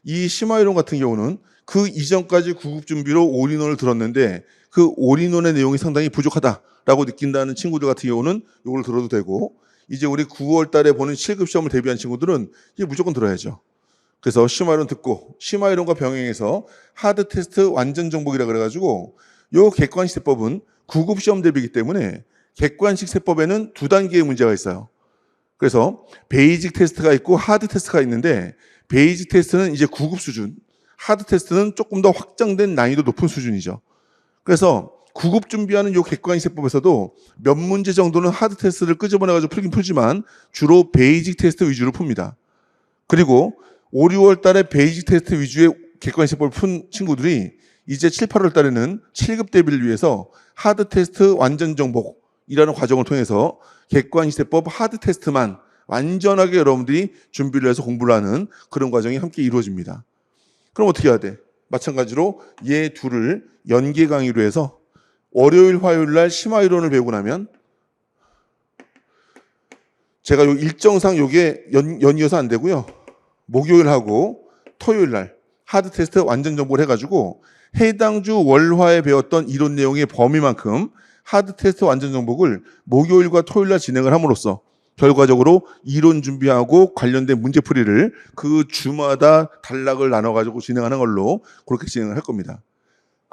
이 심화이론 같은 경우는 그 이전까지 9급 준비로 올인원을 들었는데 그 올인원의 내용이 상당히 부족하다라고 느낀다는 친구들 같은 경우는 이걸 들어도 되고 이제 우리 9월 달에 보는 7급 시험을 대비한 친구들은 이게 무조건 들어야죠. 그래서 심화이론 듣고 심화이론과 병행해서 하드 테스트 완전 정복이라 그래가지고 요 객관식 세법은 9급 시험 대비이기 때문에 객관식 세법에는 2단계의 문제가 있어요. 그래서 베이직 테스트가 있고 하드 테스트가 있는데 베이직 테스트는 이제 9급 수준, 하드 테스트는 조금 더 확장된 난이도 높은 수준이죠. 그래서 9급 준비하는 요 객관식 세법에서도 몇 문제 정도는 하드 테스트를 끄집어내가지고 풀긴 풀지만 주로 베이직 테스트 위주로 풉니다. 그리고 5, 6월 달에 베이직 테스트 위주의 객관식 세법을 푼 친구들이 이제 7, 8월 달에는 7급 대비를 위해서 하드 테스트 완전 정복이라는 과정을 통해서 객관식 세법 하드 테스트만 완전하게 여러분들이 준비를 해서 공부를 하는 그런 과정이 함께 이루어집니다. 그럼 어떻게 해야 돼? 마찬가지로 얘 둘을 연계 강의로 해서 월요일, 화요일 날 심화이론을 배우고 나면 제가 요 일정상 요게 연이어서 안 되고요. 목요일하고 토요일 날 하드 테스트 완전 정보를 해가지고 해당 주 월화에 배웠던 이론 내용의 범위만큼 하드 테스트 완전 정복을 목요일과 토요일 날 진행을 함으로써 결과적으로 이론 준비하고 관련된 문제풀이를 그 주마다 단락을 나눠가지고 진행하는 걸로 그렇게 진행을 할 겁니다.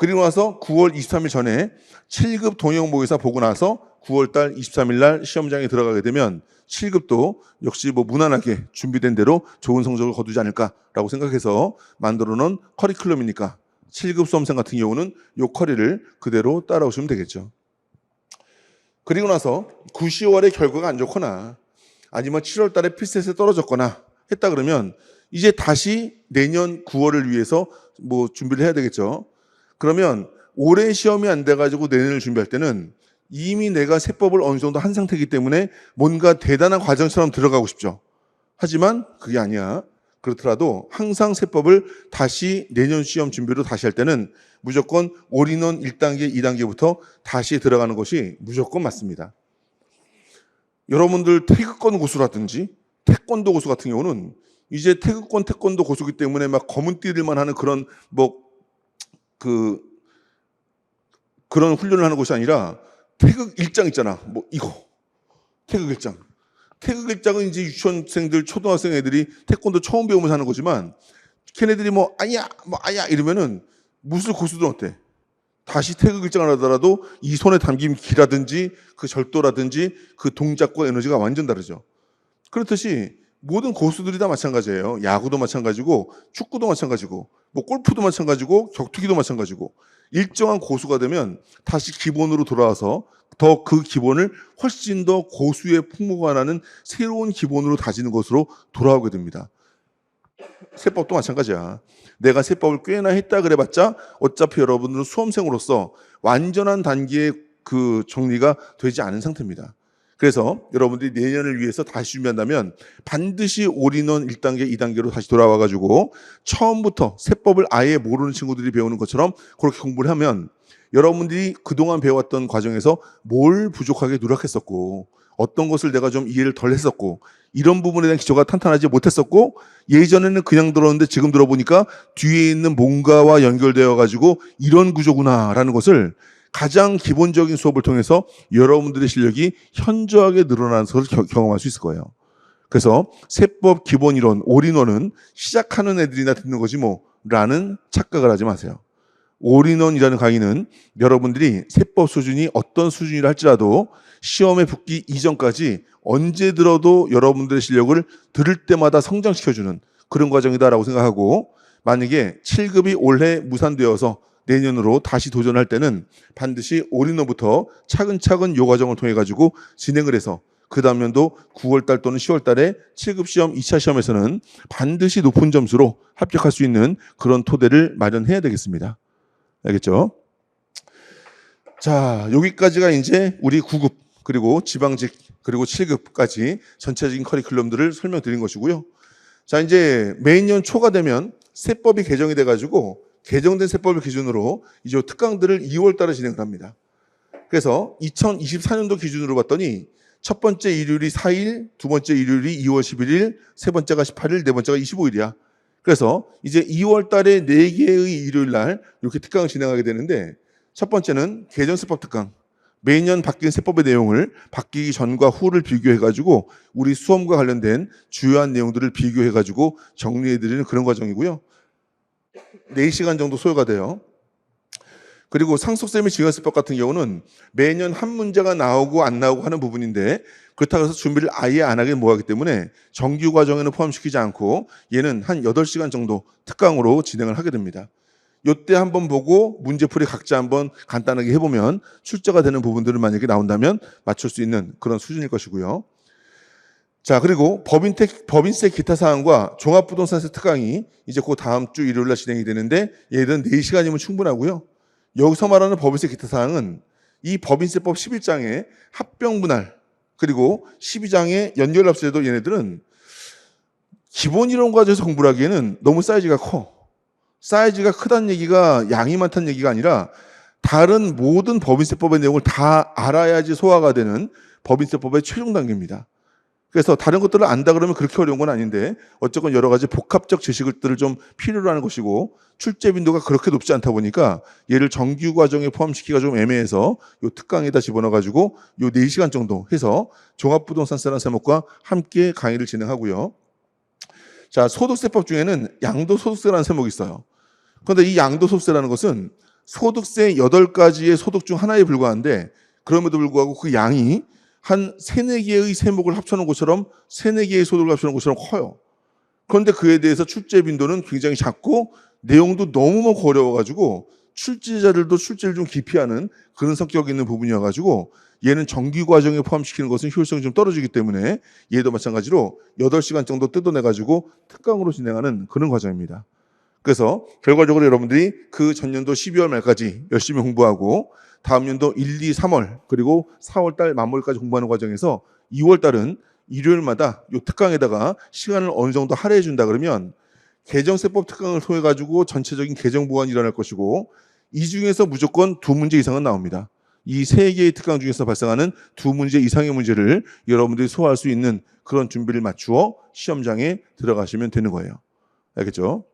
그리고 나서 9월 23일 전에 7급 동형모의사 보고 나서 9월달 23일 날 시험장에 들어가게 되면 7급도 역시 뭐 무난하게 준비된 대로 좋은 성적을 거두지 않을까라고 생각해서 만들어 놓은 커리큘럼이니까 7급 수험생 같은 경우는 이 커리를 그대로 따라오시면 되겠죠. 그리고 나서 9, 10월에 결과가 안 좋거나 아니면 7월 달에 필셋에 떨어졌거나 했다 그러면 이제 다시 내년 9월을 위해서 뭐 준비를 해야 되겠죠. 그러면 올해 시험이 안 돼가지고 내년을 준비할 때는 이미 내가 세법을 어느 정도 한 상태이기 때문에 뭔가 대단한 과정처럼 들어가고 싶죠. 하지만 그게 아니야. 그렇더라도 항상 세법을 다시 내년 시험 준비로 다시 할 때는 무조건 올인원 1단계, 2단계부터 다시 들어가는 것이 무조건 맞습니다. 여러분들 태극권 고수라든지 태권도 고수 같은 경우는 이제 태극권, 태권도 고수기 때문에 막 검은 띠들만 하는 그런 그런 훈련을 하는 것이 아니라 태극 일장 있잖아. 뭐 이거 태극 일장. 태극 일장은 이제 유치원생들, 초등학생 애들이 태권도 처음 배우면서 하는 거지만 걔네들이 뭐 아야 이러면은 무술 고수도 어때? 다시 태극 일장을 하더라도 이 손에 담긴 기라든지 그 절도라든지 그 동작과 에너지가 완전 다르죠. 그렇듯이 모든 고수들이 다 마찬가지예요. 야구도 마찬가지고 축구도 마찬가지고 뭐 골프도 마찬가지고 격투기도 마찬가지고 일정한 고수가 되면 다시 기본으로 돌아와서 더 그 기본을 훨씬 더 고수의 풍모가 나는 새로운 기본으로 다지는 것으로 돌아오게 됩니다. 세법도 마찬가지야. 내가 세법을 꽤나 했다 그래봤자 어차피 여러분들은 수험생으로서 완전한 단계의 그 정리가 되지 않은 상태입니다. 그래서 여러분들이 내년을 위해서 다시 준비한다면 반드시 올인원 1단계, 2단계로 다시 돌아와가지고 처음부터 세법을 아예 모르는 친구들이 배우는 것처럼 그렇게 공부를 하면 여러분들이 그동안 배웠던 과정에서 뭘 부족하게 누락했었고 어떤 것을 내가 좀 이해를 덜 했었고 이런 부분에 대한 기초가 탄탄하지 못했었고 예전에는 그냥 들었는데 지금 들어보니까 뒤에 있는 뭔가와 연결되어 가지고 이런 구조구나라는 것을 가장 기본적인 수업을 통해서 여러분들의 실력이 현저하게 늘어나는 것을 경험할 수 있을 거예요. 그래서 세법 기본이론 올인원은 시작하는 애들이나 듣는 거지 뭐라는 착각을 하지 마세요. 올인원이라는 강의는 여러분들이 세법 수준이 어떤 수준이라 할지라도 시험에 붙기 이전까지 언제 들어도 여러분들의 실력을 들을 때마다 성장시켜주는 그런 과정이다라고 생각하고 만약에 7급이 올해 무산되어서 내년으로 다시 도전할 때는 반드시 올인원부터 차근차근 요 과정을 통해 가지고 진행을 해서 그 다음 년도 9월달 또는 10월달에 7급 시험 2차 시험에서는 반드시 높은 점수로 합격할 수 있는 그런 토대를 마련해야 되겠습니다. 알겠죠? 자, 여기까지가 이제 우리 9급 그리고 지방직 그리고 7급까지 전체적인 커리큘럼들을 설명드린 것이고요. 자, 이제 매년 초가 되면 세법이 개정이 돼가지고 개정된 세법을 기준으로 이제 특강들을 2월 달에 진행을 합니다. 그래서 2024년도 기준으로 봤더니 첫 번째 일요일이 4일, 두 번째 일요일이 2월 11일, 세 번째가 18일, 네 번째가 25일이야. 그래서 이제 2월 달에 4개의 일요일 날 이렇게 특강을 진행하게 되는데 첫 번째는 개정세법 특강. 매년 바뀐 세법의 내용을 바뀌기 전과 후를 비교해가지고 우리 수험과 관련된 주요한 내용들을 비교해가지고 정리해드리는 그런 과정이고요. 4시간 정도 소요가 돼요. 그리고 상속세 및 증여세법 같은 경우는 매년 한 문제가 나오고 안 나오고 하는 부분인데 그렇다고 해서 준비를 아예 안 하게 뭐하기 때문에 정규 과정에는 포함시키지 않고 얘는 한 8시간 정도 특강으로 진행을 하게 됩니다. 요때 한번 보고 문제풀이 각자 한번 간단하게 해보면 출제가 되는 부분들을 만약에 나온다면 맞출 수 있는 그런 수준일 것이고요. 자, 그리고 법인세 기타 사항과 종합부동산세 특강이 이제 그 다음 주 일요일 날 진행이 되는데 얘들은 4시간이면 충분하고요. 여기서 말하는 법인세 기타 사항은 이 법인세법 11장의 합병분할 그리고 12장의 연결납세도 얘네들은 기본 이론 과정에서 공부를 하기에는 너무 사이즈가 커. 사이즈가 크다는 얘기가 양이 많다는 얘기가 아니라 다른 모든 법인세법의 내용을 다 알아야지 소화가 되는 법인세법의 최종 단계입니다. 그래서 다른 것들을 안다 그러면 그렇게 어려운 건 아닌데 어쨌건 여러 가지 복합적 지식들을 좀 필요로 하는 것이고 출제 빈도가 그렇게 높지 않다 보니까 얘를 정규 과정에 포함시키기가 좀 애매해서 요 특강에다 집어넣어가지고 요 4시간 정도 해서 종합부동산세라는 세목과 함께 강의를 진행하고요. 자, 소득세법 중에는 양도소득세라는 세목이 있어요. 그런데 이 양도소득세라는 것은 소득세 8가지의 소득 중 하나에 불과한데 그럼에도 불구하고 그 양이 한 3, 4개의 세목을 합쳐놓은 것처럼 3, 4개의 소득을 합쳐놓은 것처럼 커요. 그런데 그에 대해서 출제 빈도는 굉장히 작고 내용도 너무 어려워가지고 출제자들도 출제를 좀 기피하는 그런 성격이 있는 부분이어가지고 얘는 정규 과정에 포함시키는 것은 효율성이 좀 떨어지기 때문에 얘도 마찬가지로 8시간 정도 뜯어내가지고 특강으로 진행하는 그런 과정입니다. 그래서 결과적으로 여러분들이 그 전년도 12월 말까지 열심히 공부하고 다음 연도 1, 2, 3월 그리고 4월 달 마무리까지 공부하는 과정에서 2월 달은 일요일마다 이 특강에다가 시간을 어느 정도 할애해 준다 그러면 개정세법 특강을 통해 가지고 전체적인 개정 보완이 일어날 것이고 이 중에서 무조건 2문제 이상은 나옵니다. 이 3개의 특강 중에서 발생하는 2문제 이상의 문제를 여러분들이 소화할 수 있는 그런 준비를 맞추어 시험장에 들어가시면 되는 거예요. 알겠죠?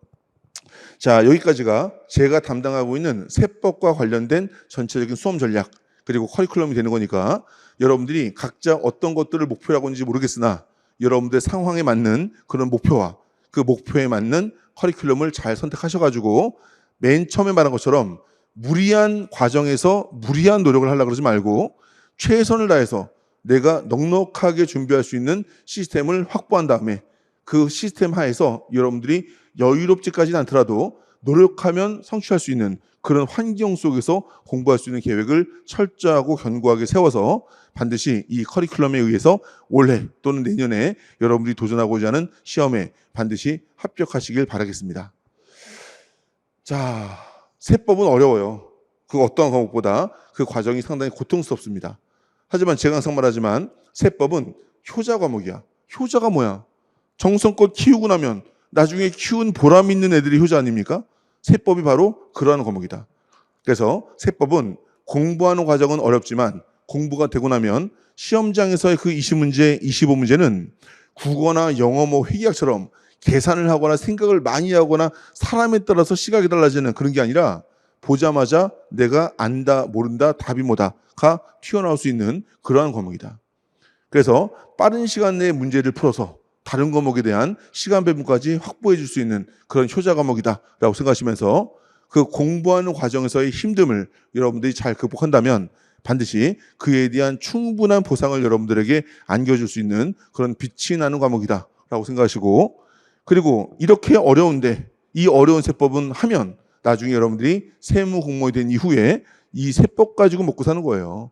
자, 여기까지가 제가 담당하고 있는 세법과 관련된 전체적인 수험 전략 그리고 커리큘럼이 되는 거니까 여러분들이 각자 어떤 것들을 목표라고 하는지 모르겠으나 여러분들의 상황에 맞는 그런 목표와 그 목표에 맞는 커리큘럼을 잘 선택하셔가지고 맨 처음에 말한 것처럼 무리한 과정에서 무리한 노력을 하려고 그러지 말고 최선을 다해서 내가 넉넉하게 준비할 수 있는 시스템을 확보한 다음에 그 시스템 하에서 여러분들이 여유롭지까지는 않더라도 노력하면 성취할 수 있는 그런 환경 속에서 공부할 수 있는 계획을 철저하고 견고하게 세워서 반드시 이 커리큘럼에 의해서 올해 또는 내년에 여러분들이 도전하고자 하는 시험에 반드시 합격하시길 바라겠습니다. 자, 세법은 어려워요. 그 어떠한 과목보다 그 과정이 상당히 고통스럽습니다. 하지만 제가 항상 말하지만 세법은 효자 과목이야. 효자가 뭐야? 정성껏 키우고 나면 나중에 키운 보람 있는 애들이 효자 아닙니까? 세법이 바로 그러한 과목이다. 그래서 세법은 공부하는 과정은 어렵지만 공부가 되고 나면 시험장에서의 그 20문제, 25문제는 국어나 영어 뭐 회계학처럼 계산을 하거나 생각을 많이 하거나 사람에 따라서 시각이 달라지는 그런 게 아니라 보자마자 내가 안다, 모른다, 답이 뭐다가 튀어나올 수 있는 그러한 과목이다. 그래서 빠른 시간 내에 문제를 풀어서 다른 과목에 대한 시간 배분까지 확보해 줄 수 있는 그런 효자 과목이다라고 생각하시면서 그 공부하는 과정에서의 힘듦을 여러분들이 잘 극복한다면 반드시 그에 대한 충분한 보상을 여러분들에게 안겨줄 수 있는 그런 빛이 나는 과목이다라고 생각하시고 그리고 이렇게 어려운데 이 어려운 세법은 하면 나중에 여러분들이 세무 공무원이 된 이후에 이 세법 가지고 먹고 사는 거예요.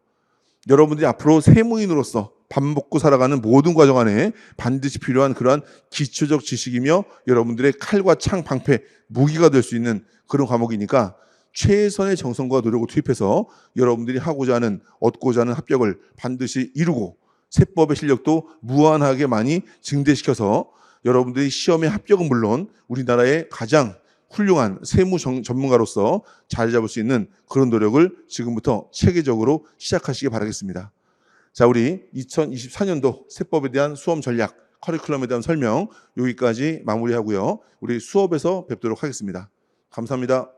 여러분들이 앞으로 세무인으로서 밥 먹고 살아가는 모든 과정 안에 반드시 필요한 그러한 기초적 지식이며 여러분들의 칼과 창, 방패, 무기가 될 수 있는 그런 과목이니까 최선의 정성과 노력을 투입해서 여러분들이 하고자 하는, 얻고자 하는 합격을 반드시 이루고 세법의 실력도 무한하게 많이 증대시켜서 여러분들이 시험의 합격은 물론 우리나라의 가장 훌륭한 세무 전문가로서 자리 잡을 수 있는 그런 노력을 지금부터 체계적으로 시작하시기 바라겠습니다. 자, 우리 2024년도 세법에 대한 수험 전략, 커리큘럼에 대한 설명 여기까지 마무리하고요. 우리 수업에서 뵙도록 하겠습니다. 감사합니다.